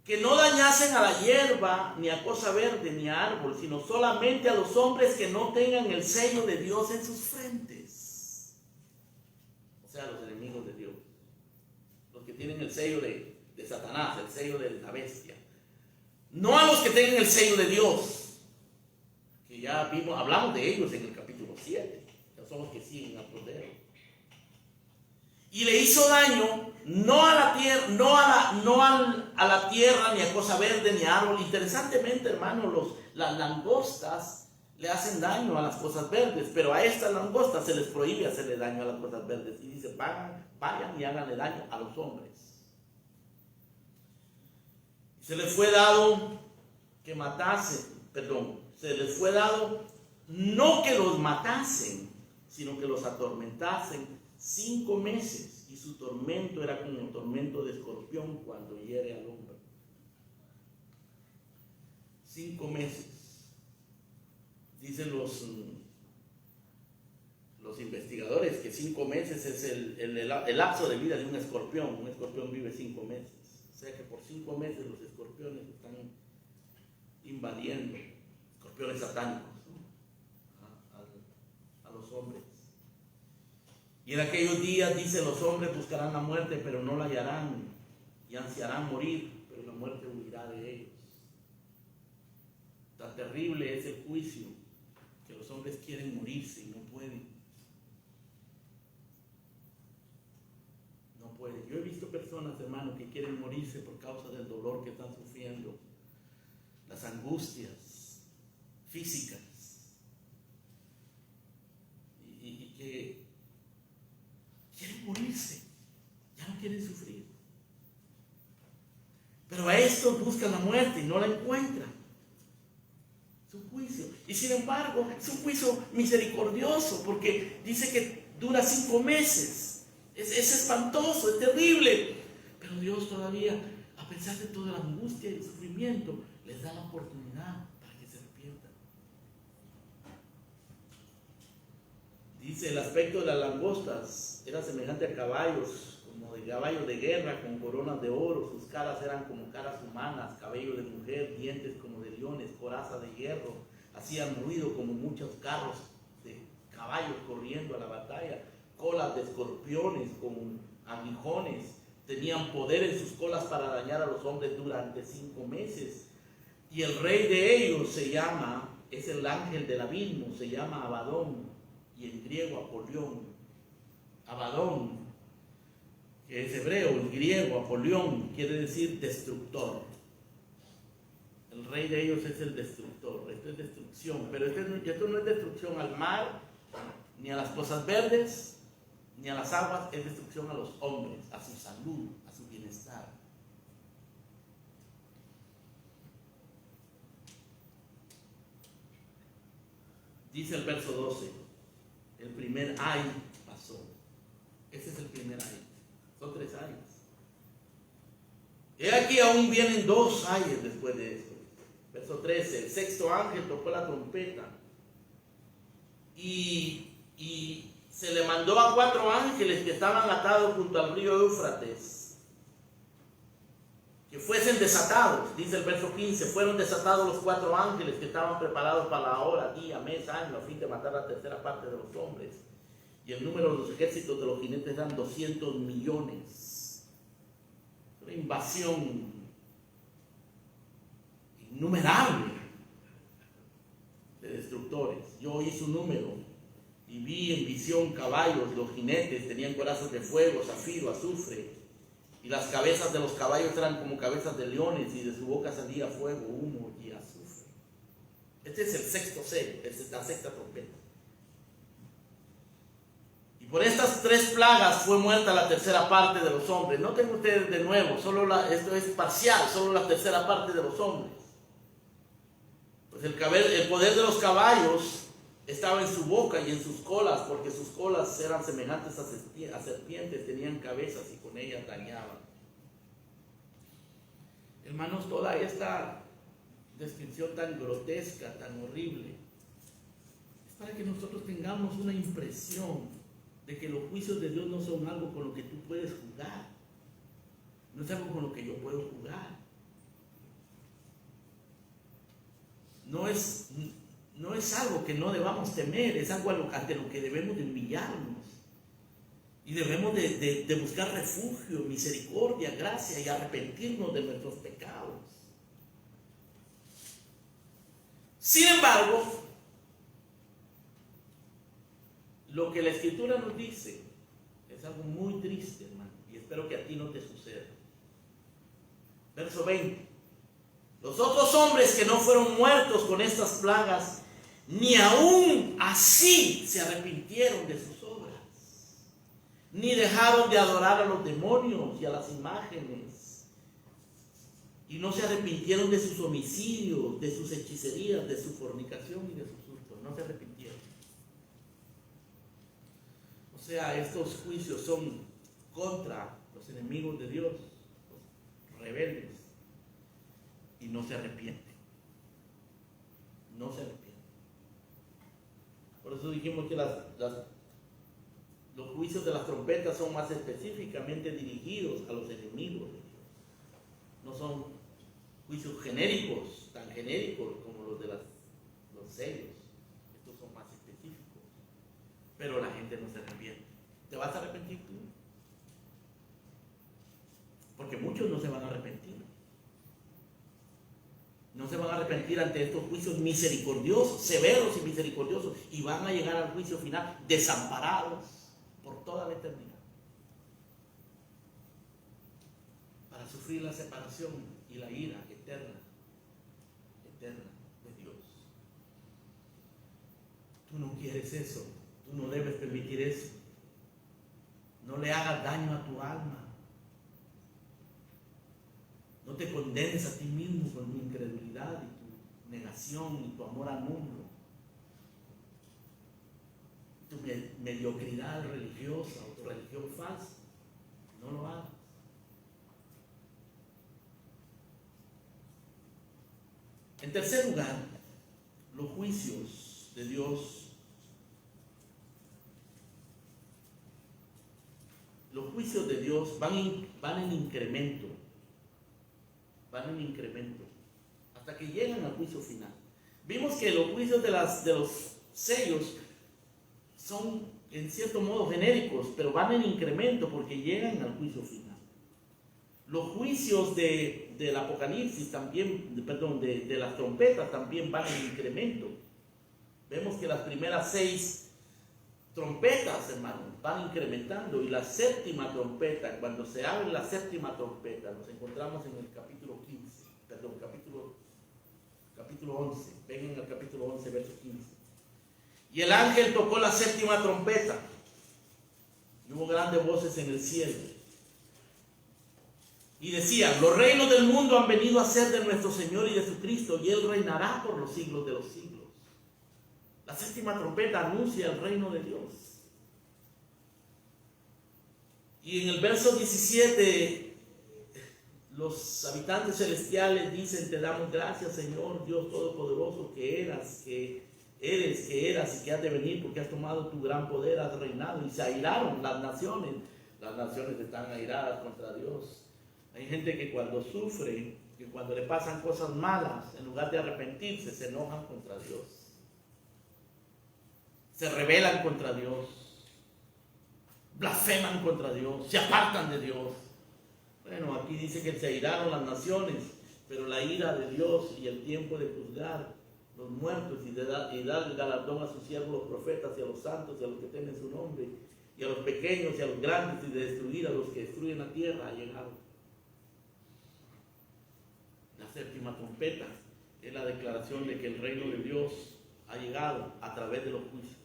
que no dañasen a la hierba, ni a cosa verde, ni a árbol, sino solamente a los hombres que no tengan el sello de Dios en sus frentes. O sea, los enemigos de Dios, los que tienen el sello de Satanás, el sello de la bestia. No a los que tengan el sello de Dios, que ya vimos, hablamos de ellos en el capítulo 7, que son los que siguen al Cordero. Y le hizo daño no a la tierra, a la tierra, ni a cosa verde, ni a árbol. Interesantemente, hermano, las langostas le hacen daño a las cosas verdes, pero a estas langostas se les prohíbe hacerle daño a las cosas verdes. Y dice: vayan y háganle daño a los hombres. Se les fue dado que matasen, se les fue dado no que los matasen, sino que los atormentasen 5 meses, y su tormento era como el tormento de escorpión cuando hiere al hombre. 5 meses. Dicen los investigadores que 5 meses es el lapso de vida de un escorpión. Un escorpión vive 5 meses. O sea que por 5 meses los escorpiones están invadiendo, escorpiones satánicos, ¿no? a los hombres. Y en aquellos días, dice, los hombres buscarán la muerte, pero no la hallarán, y ansiarán morir, pero la muerte huirá de ellos. Tan terrible es el juicio que los hombres quieren morirse y no pueden. No pueden. Yo he visto personas, hermanos, que quieren morirse por causa del dolor que están sufriendo, las angustias físicas, y que quieren morirse, ya no quieren sufrir. Pero a estos buscan la muerte y no la encuentran. Es un juicio. Y sin embargo, es un juicio misericordioso, porque dice que dura 5 meses. Es espantoso, es terrible. Pero Dios todavía, a pesar de toda la angustia y el sufrimiento, les da la oportunidad para que se arrepientan. Dice, el aspecto de las langostas era semejante a caballos, como de caballos de guerra, con coronas de oro. Sus caras eran como caras humanas, cabello de mujer, dientes como de leones, coraza de hierro. Hacían ruido como muchos carros de caballos corriendo a la batalla. Colas de escorpiones con aguijones. Tenían poder en sus colas para dañar a los hombres durante 5 meses. Y el rey de ellos es el ángel del abismo, se llama Abadón, y en griego Apolión. Abadón, que es hebreo, en griego Apolión, quiere decir destructor. El rey de ellos es el destructor. Esto es destrucción, pero esto no es destrucción al mar, ni a las cosas verdes, ni a las aguas, es destrucción a los hombres, a su salud, a su bienestar. Dice el verso 12, el primer ay pasó. Ese es el primer ay. Son 3 ayes. He aquí aún vienen 2 ayes después de esto. Verso 13, el 6º ángel tocó la trompeta y se le mandó a 4 ángeles que estaban atados junto al río Éufrates, que fuesen desatados. Dice el verso 15, fueron desatados los 4 ángeles que estaban preparados para la hora, día, mes, año, a fin de matar la tercera parte de los hombres. Y el número de los ejércitos de los jinetes eran 200 millones. Una invasión innumerable de destructores. Yo oí su número y vi en visión caballos. Los jinetes tenían corazas de fuego, zafiro, azufre, y las cabezas de los caballos eran como cabezas de leones, y de su boca salía fuego, humo y azufre. Este es el 6º sello, la 6ª trompeta. Y por estas 3 plagas fue muerta la tercera parte de los hombres. Noten ustedes de nuevo, esto es parcial, solo la tercera parte de los hombres. Pues el poder de los caballos estaba en su boca y en sus colas, porque sus colas eran semejantes a serpientes, tenían cabezas y con ellas dañaban. Hermanos, toda esta descripción tan grotesca, tan horrible, es para que nosotros tengamos una impresión de que los juicios de Dios no son algo con lo que tú puedes jugar, no es algo con lo que yo puedo jugar, no es algo que no debamos temer, es algo ante lo que debemos de humillarnos y debemos de buscar refugio, misericordia, gracia y arrepentirnos de nuestros pecados. Sin embargo, lo que la Escritura nos dice es algo muy triste, hermano, y espero que a ti no te suceda. Verso 20. Los otros hombres que no fueron muertos con estas plagas, ni aún así se arrepintieron de sus obras, ni dejaron de adorar a los demonios y a las imágenes, y no se arrepintieron de sus homicidios, de sus hechicerías, de su fornicación y de sus hurtos. No se arrepintieron. sea, estos juicios son contra los enemigos de Dios, los rebeldes, y no se arrepienten. No se arrepienten. Por eso dijimos que los juicios de las trompetas son más específicamente dirigidos a los enemigos de Dios. No son juicios genéricos, tan genéricos como los de los sellos. Estos son más específicos. Pero la gente no se arrepiente. ¿Te vas a arrepentir tú? Porque muchos no se van a arrepentir. No se van a arrepentir ante estos juicios misericordiosos, severos y misericordiosos, y van a llegar al juicio final desamparados por toda la eternidad, para sufrir la separación y la ira eterna de Dios. Tú no quieres eso, tú no debes permitir eso. No le hagas daño a tu alma. No te condenes a ti mismo con tu incredulidad y tu negación y tu amor al mundo, tu mediocridad religiosa o tu religión falsa. No lo hagas. En tercer lugar, los juicios de Dios. Los juicios de Dios van en incremento. Van en incremento hasta que llegan al juicio final. Vimos que los juicios de los sellos son en cierto modo genéricos, pero van en incremento porque llegan al juicio final. Los juicios del Apocalipsis también, perdón, de las trompetas también van en incremento. Vemos que las primeras 6 trompetas, hermanos, van incrementando, y la séptima trompeta, cuando se abre la séptima trompeta, nos encontramos en el capítulo 15, perdón, capítulo 11, vengan al capítulo 11, verso 15. Y el ángel tocó la séptima trompeta, y hubo grandes voces en el cielo, y decían: los reinos del mundo han venido a ser de nuestro Señor y de su Cristo, y Él reinará por los siglos de los siglos. La séptima trompeta anuncia el reino de Dios. Y en el verso 17, los habitantes celestiales dicen: te damos gracias, Señor Dios Todopoderoso, que eras, que eres, que eras y que has de venir, porque has tomado tu gran poder, has reinado. Y se airaron las naciones. Las naciones están airadas contra Dios. Hay gente que cuando sufre, que cuando le pasan cosas malas, en lugar de arrepentirse, se enojan contra Dios. Se rebelan contra Dios, blasfeman contra Dios, se apartan de Dios. Bueno, aquí dice que se airaron las naciones, pero la ira de Dios y el tiempo de juzgar los muertos y dar galardón a sus siervos los profetas y a los santos y a los que temen su nombre, y a los pequeños y a los grandes, y de destruir a los que destruyen la tierra, ha llegado. La séptima trompeta es la declaración de que el reino de Dios ha llegado a través de los juicios.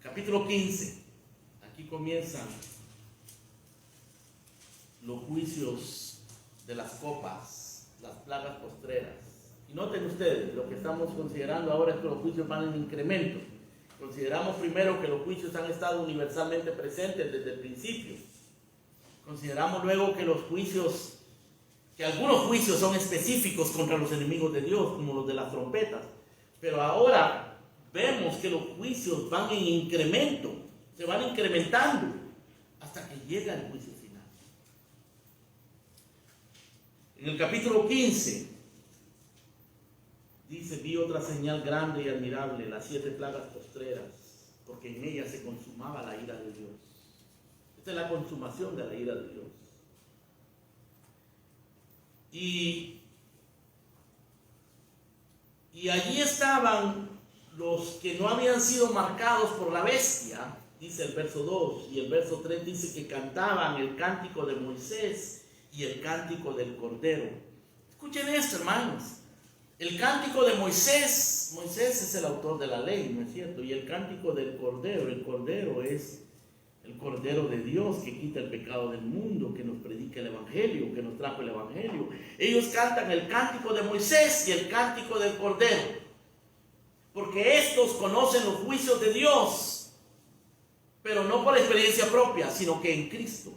Capítulo 15, aquí comienzan los juicios de las copas, las plagas postreras. Y noten ustedes, lo que estamos considerando ahora es que los juicios van en incremento. Consideramos primero que los juicios han estado universalmente presentes desde el principio. Consideramos luego que que algunos juicios son específicos contra los enemigos de Dios, como los de las trompetas. Pero ahora vemos que los juicios van en incremento, se van incrementando hasta que llega el juicio final. En el capítulo 15 dice: vi otra señal grande y admirable, las 7 plagas postreras, porque en ellas se consumaba la ira de Dios. Esta es la consumación de la ira de Dios. Y allí estaban los que no habían sido marcados por la bestia, dice el verso 2, y el verso 3 dice que cantaban el cántico de Moisés y el cántico del Cordero. Escuchen esto, hermanos. El cántico de Moisés es el autor de la ley, ¿no es cierto? Y el cántico del Cordero, el Cordero es el Cordero de Dios que quita el pecado del mundo, que nos predica el Evangelio, que nos trajo el Evangelio. Ellos cantan el cántico de Moisés y el cántico del Cordero. porque estos conocen los juicios de Dios, pero no por experiencia propia, sino que en Cristo.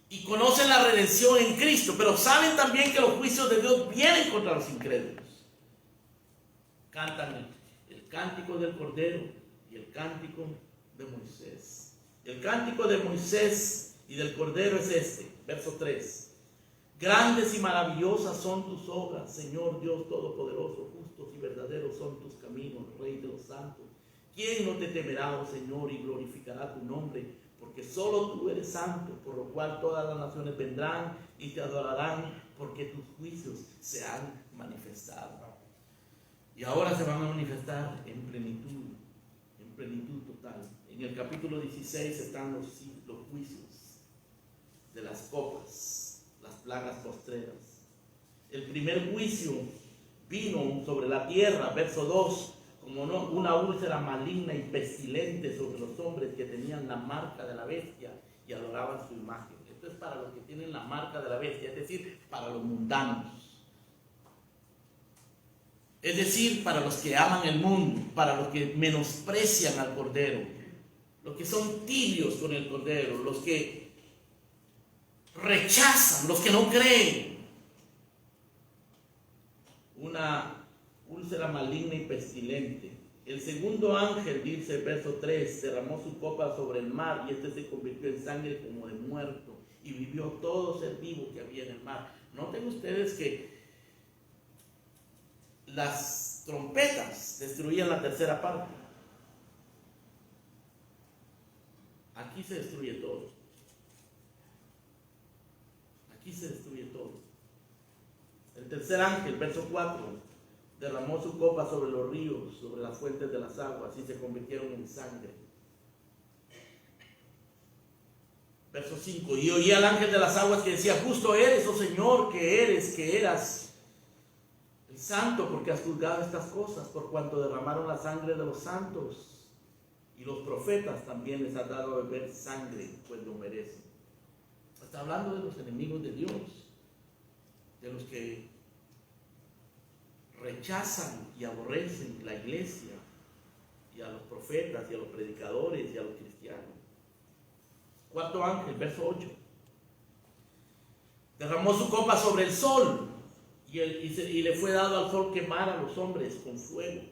Y conocen la redención en Cristo, pero saben también que los juicios de Dios vienen contra los incrédulos. Cantan el cántico del Cordero y el cántico de Moisés. El cántico de Moisés y del Cordero es este, verso 3. Grandes y maravillosas son tus obras, Señor Dios Todopoderoso, justos y verdaderos son tus caminos, Rey de los santos. ¿Quién no te temerá, oh Señor, y glorificará tu nombre? Porque solo tú eres santo, por lo cual todas las naciones vendrán y te adorarán, porque tus juicios se han manifestado. Y ahora se van a manifestar en plenitud total. En el capítulo 16 están los juicios de las copas, las plagas postreras. El primer juicio vino sobre la tierra, verso 2, como una úlcera maligna y pestilente sobre los hombres que tenían la marca de la bestia y adoraban su imagen. Esto es para los que tienen la marca de la bestia, es decir, para los mundanos. Es decir, para los que aman el mundo, para los que menosprecian al Cordero, los que son tibios con el Cordero, los que rechazan, los que no creen. Una úlcera maligna y pestilente. El segundo ángel, dice el verso 3, derramó su copa sobre el mar y este se convirtió en sangre como de muerto y vivió todo ser vivo que había en el mar. Noten ustedes que las trompetas destruían la tercera parte. Aquí se destruye todo. Aquí se destruye todo. El tercer ángel, verso 4, derramó su copa sobre los ríos, sobre las fuentes de las aguas y se convirtieron en sangre. Verso 5, y oí al ángel de las aguas que decía: justo eres, oh Señor, que eras el santo, porque has juzgado estas cosas, por cuanto derramaron la sangre de los santos, y los profetas también les has dado a beber sangre, pues lo merecen. Está hablando de los enemigos de Dios, de los que rechazan y aborrecen la iglesia, y a los profetas, y a los predicadores, y a los cristianos. Cuarto ángel, verso 8. Derramó su copa sobre el sol, y le fue dado al sol quemar a los hombres con fuego.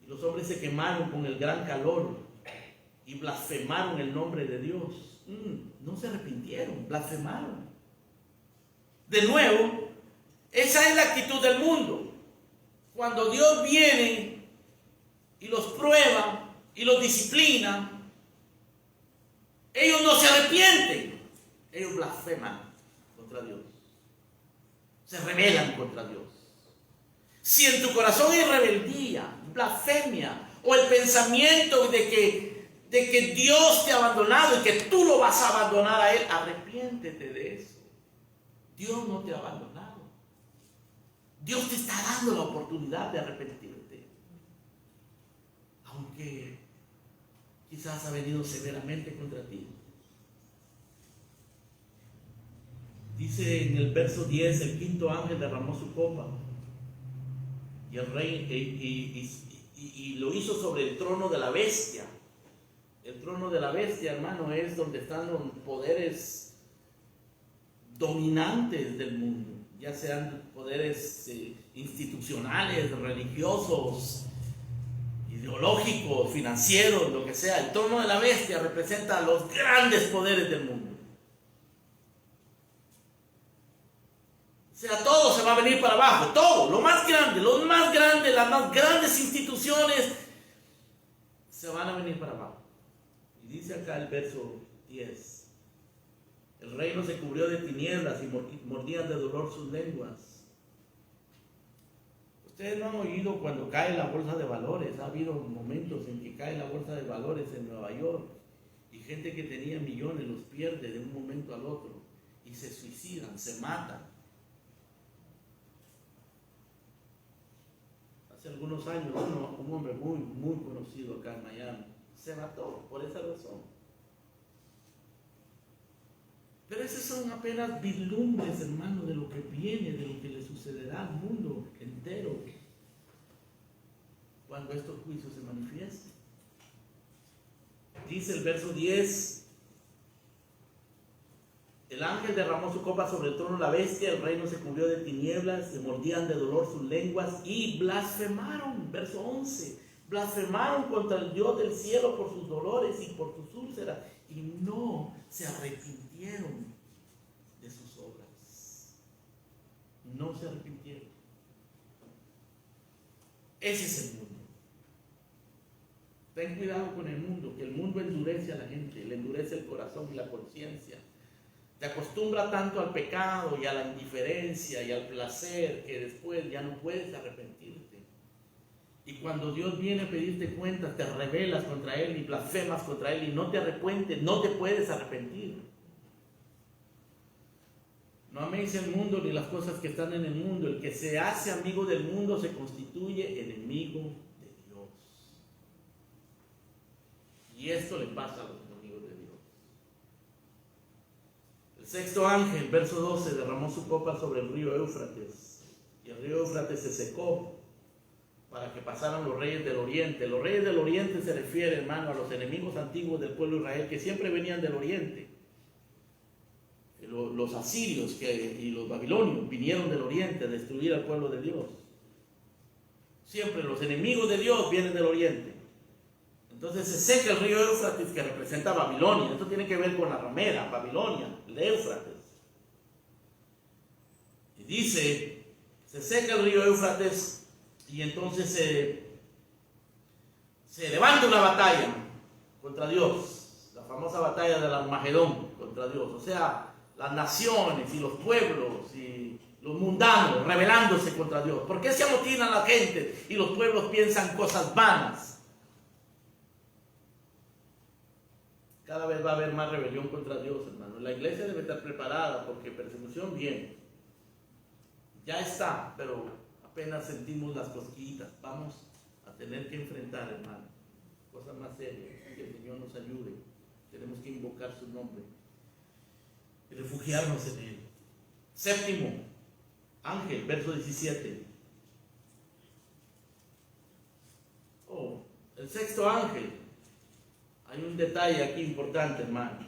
Y los hombres se quemaron con el gran calor, y blasfemaron el nombre de Dios. No se arrepintieron, blasfemaron. De nuevo, esa es la actitud del mundo. Cuando Dios viene y los prueba y los disciplina, ellos no se arrepienten, ellos blasfeman contra Dios, se rebelan contra Dios. Si en tu corazón hay rebeldía, blasfemia, o el pensamiento de que Dios te ha abandonado y que tú lo vas a abandonar a Él, arrepiéntete de eso. Dios no te ha abandonado. Dios te está dando la oportunidad de arrepentirte, aunque quizás ha venido severamente contra ti. Dice en el verso 10, el quinto ángel derramó su copa y el rey y lo hizo sobre el trono de la bestia. El trono de la bestia, hermano, es donde están los poderes dominantes del mundo, ya sean poderes institucionales, religiosos, ideológicos, financieros, lo que sea. El trono de la bestia representa los grandes poderes del mundo. O sea, todo se va a venir para abajo, todo, lo más grande, las más grandes instituciones se van a venir para abajo. Y dice acá el verso 10, el reino se cubrió de tinieblas y mordían de dolor sus lenguas. Ustedes no han oído cuando cae la bolsa de valores. Ha habido momentos en que cae la bolsa de valores en Nueva York y gente que tenía millones los pierde de un momento al otro y se suicidan, se matan. Hace algunos años un hombre muy conocido acá en Miami se mató por esa razón. Pero esos son apenas vislumbres, hermano, de lo que viene, de lo que le sucederá al mundo entero cuando estos juicios se manifiesten. Dice el verso 10: el ángel derramó su copa sobre el trono de la bestia, el reino se cubrió de tinieblas, se mordían de dolor sus lenguas y blasfemaron. Verso 11: blasfemaron contra el Dios del cielo por sus dolores y por sus úlceras, y no se arrepintieron de sus obras. No se arrepintieron. Ese es el mundo. Ten cuidado con el mundo, que el mundo endurece a la gente, le endurece el corazón y la conciencia. Te acostumbra tanto al pecado y a la indiferencia y al placer que después ya no puedes arrepentirte. Y cuando Dios viene a pedirte cuentas, te rebelas contra Él y blasfemas contra Él y no te arrepientes, no te puedes arrepentir. No améis el mundo ni las cosas que están en el mundo. El que se hace amigo del mundo se constituye enemigo de Dios. Y esto le pasa a los enemigos de Dios. El sexto ángel, verso 12, derramó su copa sobre el río Éufrates. Y el río Éufrates se secó para que pasaran los reyes del oriente. Los reyes del oriente se refiere, hermano, a los enemigos antiguos del pueblo de Israel que siempre venían del oriente. Los asirios y los babilonios vinieron del oriente a destruir al pueblo de Dios. Siempre los enemigos de Dios vienen del oriente. Entonces se seca el río Éufrates, que representa Babilonia. Esto tiene que ver con la ramera, Babilonia, el Éufrates. Y dice, se seca el río Éufrates y entonces se levanta una batalla contra Dios. La famosa batalla del Armagedón contra Dios. O sea, las naciones y los pueblos y los mundanos rebelándose contra Dios. ¿Por qué se amotinan la gente y los pueblos piensan cosas vanas? Cada vez va a haber más rebelión contra Dios, hermano. La iglesia debe estar preparada porque persecución viene. Ya está, pero apenas sentimos las cosquillitas. Vamos a tener que enfrentar, hermano, cosas más serias. Que el Señor nos ayude. Tenemos que invocar su nombre y refugiarnos en Él. Séptimo ángel, verso 17. El sexto ángel. Hay un detalle aquí importante, hermano.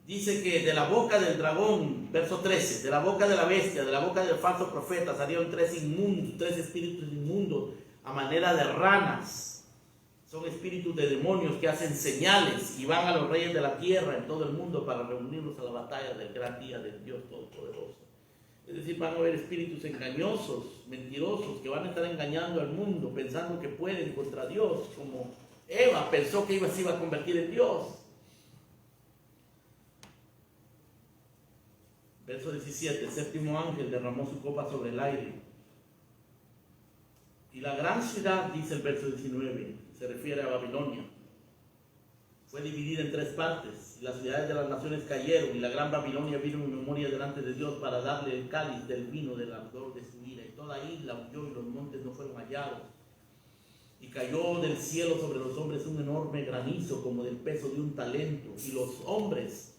Dice que de la boca del dragón, verso 13, de la boca de la bestia, de la boca del falso profeta salieron tres espíritus inmundos a manera de ranas. Son espíritus de demonios que hacen señales y van a los reyes de la tierra en todo el mundo para reunirlos a la batalla del gran día del Dios Todopoderoso. Es decir, van a haber espíritus engañosos, mentirosos, que van a estar engañando al mundo pensando que pueden contra Dios, como Eva pensó que se iba a convertir en Dios. Verso 17, el séptimo ángel derramó su copa sobre el aire. Y la gran ciudad, dice el verso 19, se refiere a Babilonia, fue dividida en tres partes. Y las ciudades de las naciones cayeron, y la gran Babilonia vino en memoria delante de Dios para darle el cáliz del vino del ardor de su ira. Y toda isla huyó y los montes no fueron hallados. Y cayó del cielo sobre los hombres un enorme granizo como del peso de un talento. Y los hombres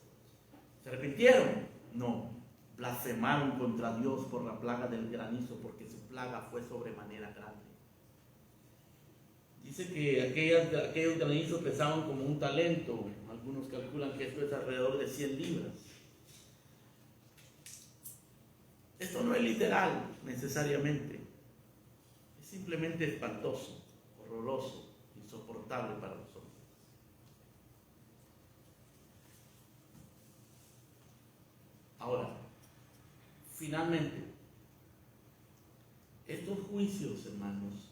se arrepintieron. No, blasfemaron contra Dios por la plaga del granizo, porque su plaga fue sobremanera grande. Dice que aquellos granizos pesaban como un talento. Algunos calculan que esto es alrededor de 100 libras. Esto no es literal necesariamente. Es simplemente espantoso, horroroso, insoportable para nosotros. Ahora, finalmente, estos juicios, hermanos,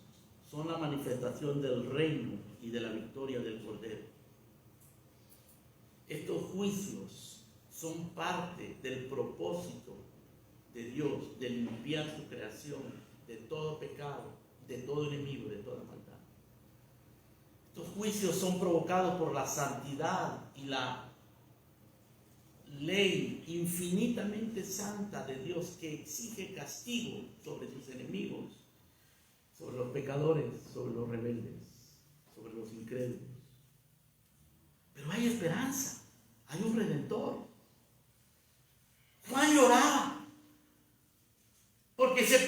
son la manifestación del reino y de la victoria del Cordero. Estos juicios son parte del propósito de Dios de limpiar su creación de todo pecado, de todo enemigo, de toda maldad. Estos juicios son provocados por la santidad y la ley infinitamente santa de Dios, que exige castigo sobre sus enemigos, sobre los pecadores, sobre los rebeldes, sobre los incrédulos. Pero hay esperanza, hay un redentor.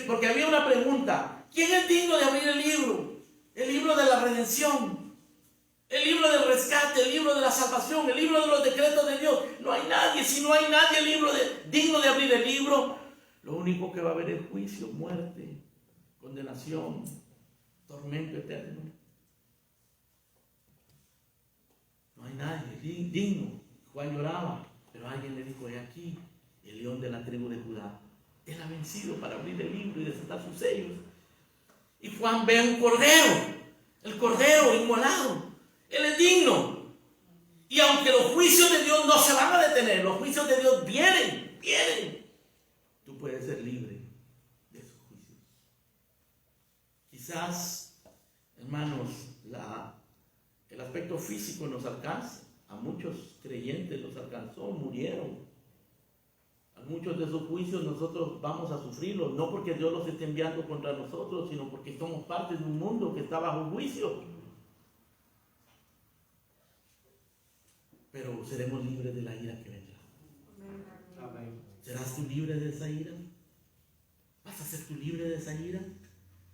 porque había una pregunta: ¿quién es digno de abrir el libro? El libro de la redención, el libro del rescate, el libro de la salvación, el libro de los decretos de Dios. No hay nadie. Si no hay nadie digno de abrir el libro, lo único que va a haber es juicio, muerte, condenación, tormento eterno. No hay nadie digno. Juan lloraba, pero alguien le dijo: he aquí el león de la tribu de Judá. Él ha vencido para abrir el libro y desatar sus sellos. Y Juan ve un cordero, el cordero inmolado. Él es digno. Y aunque los juicios de Dios no se van a detener, los juicios de Dios vienen. Tú puedes ser libre de esos juicios. Quizás, hermanos, el aspecto físico nos alcanza. A muchos creyentes los alcanzó, murieron. A muchos de esos juicios nosotros vamos a sufrirlos, no porque Dios los esté enviando contra nosotros, sino porque somos parte de un mundo que está bajo juicio. Pero seremos libres de la ira que vendrá. Amén. ¿Serás tú libre de esa ira? ¿Vas a ser tú libre de esa ira?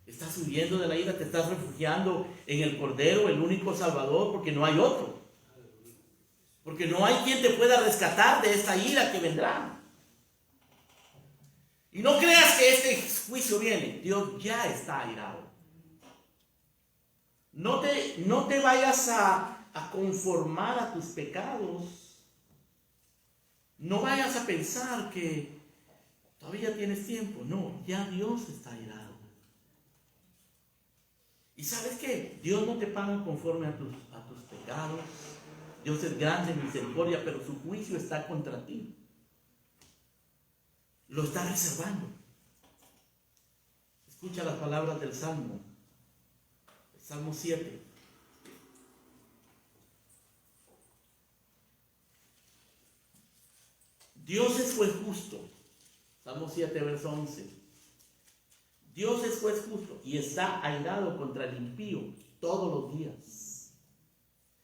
¿Estás huyendo de la ira? ¿Te estás refugiando en el Cordero, el único Salvador? Porque no hay otro. Porque no hay quien te pueda rescatar de esta ira que vendrá. Y no creas que este juicio viene. Dios ya está airado. No te vayas a conformar a tus pecados. No vayas a pensar que todavía tienes tiempo. No, ya Dios está airado. ¿Y sabes qué? Dios no te paga conforme a tus pecados. Dios es grande en misericordia, pero su juicio está contra ti. Lo está reservando. Escucha las palabras del Salmo. El Salmo 7. Dios es juez justo. Salmo 7, verso 11. Dios es juez justo y está airado contra el impío todos los días.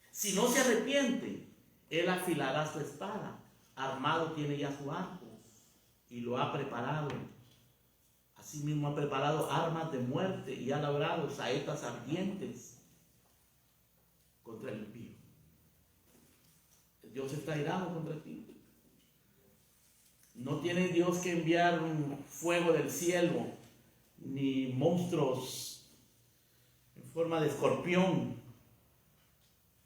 Si no se arrepiente, él afilará su espada. Armado tiene ya su arco y lo ha preparado. Asimismo ha preparado armas de muerte y ha labrado saetas ardientes contra el impío. Dios está airado contra ti. No tiene Dios que enviar un fuego del cielo, ni monstruos en forma de escorpión.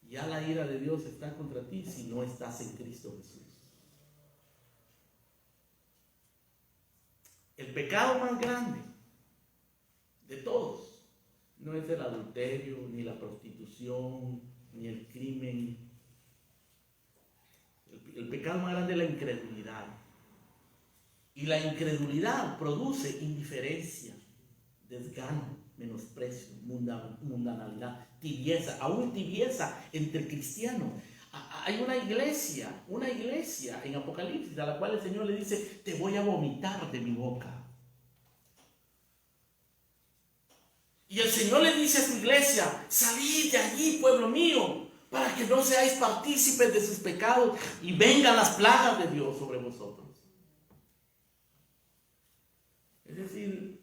Ya la ira de Dios está contra ti si no estás en Cristo Jesús. El pecado más grande de todos no es el adulterio, ni la prostitución, ni el crimen. El pecado más grande es la incredulidad. Y la incredulidad produce indiferencia, desgano, menosprecio, mundanalidad, tibieza, aún tibieza entre cristianos. Hay una iglesia en Apocalipsis a la cual el Señor le dice: te voy a vomitar de mi boca. Y el Señor le dice a su iglesia: salid de allí, pueblo mío, para que no seáis partícipes de sus pecados y vengan las plagas de Dios sobre vosotros. Es decir,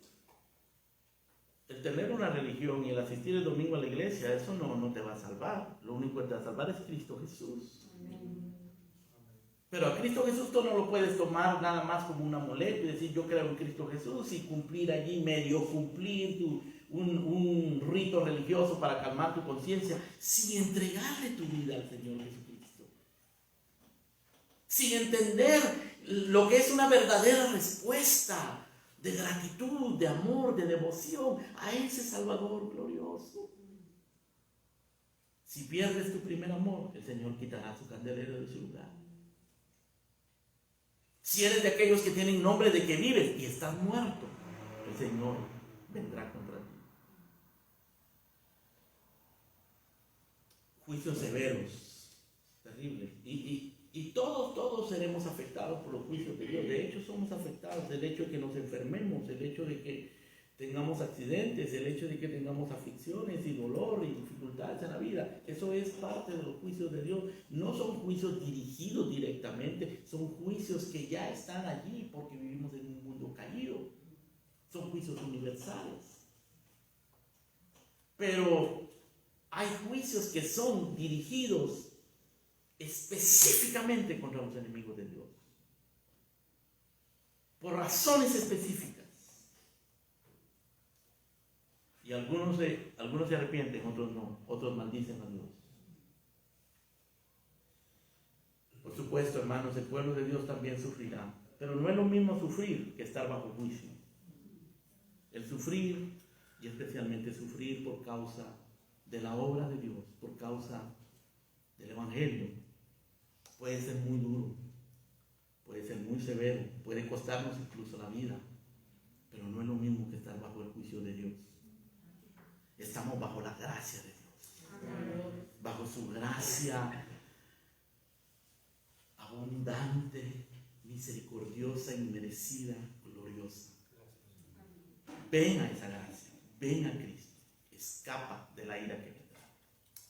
el tener una religión y el asistir el domingo a la iglesia, eso no te va a salvar. Lo único que te va a salvar es Cristo Jesús. Pero a Cristo Jesús tú no lo puedes tomar nada más como un amuleto y decir: yo creo en Cristo Jesús, y cumplir allí, medio cumplir un rito religioso para calmar tu conciencia, sin entregarle tu vida al Señor Jesucristo. Sin entender lo que es una verdadera respuesta de gratitud, de amor, de devoción a ese Salvador glorioso. Si pierdes tu primer amor, el Señor quitará su candelero de su lugar. Si eres de aquellos que tienen nombre de que vives y estás muerto, el Señor vendrá contra ti. Juicios severos, terribles. Y todos seremos afectados por los juicios de Dios. De hecho, somos afectados. El hecho de que nos enfermemos, el hecho de que tengamos accidentes, el hecho de que tengamos aflicciones y dolor y dificultades en la vida, eso es parte de los juicios de Dios. No son juicios dirigidos directamente, son juicios que ya están allí porque vivimos en un mundo caído. son juicios universales. Pero hay juicios que son dirigidos específicamente contra los enemigos de Dios, por razones específicas. Y algunos se arrepienten, otros no, otros maldicen a Dios. Por supuesto, hermanos, el pueblo de Dios también sufrirá, pero no es lo mismo sufrir que estar bajo juicio. El sufrir, y especialmente sufrir por causa de la obra de Dios, por causa del Evangelio, puede ser muy duro, puede ser muy severo, puede costarnos incluso la vida, pero no es lo mismo que estar bajo el juicio de Dios. Estamos bajo la gracia de Dios, bajo su gracia abundante, misericordiosa, inmerecida, gloriosa. Ven a esa gracia, ven a Cristo, escapa de la ira que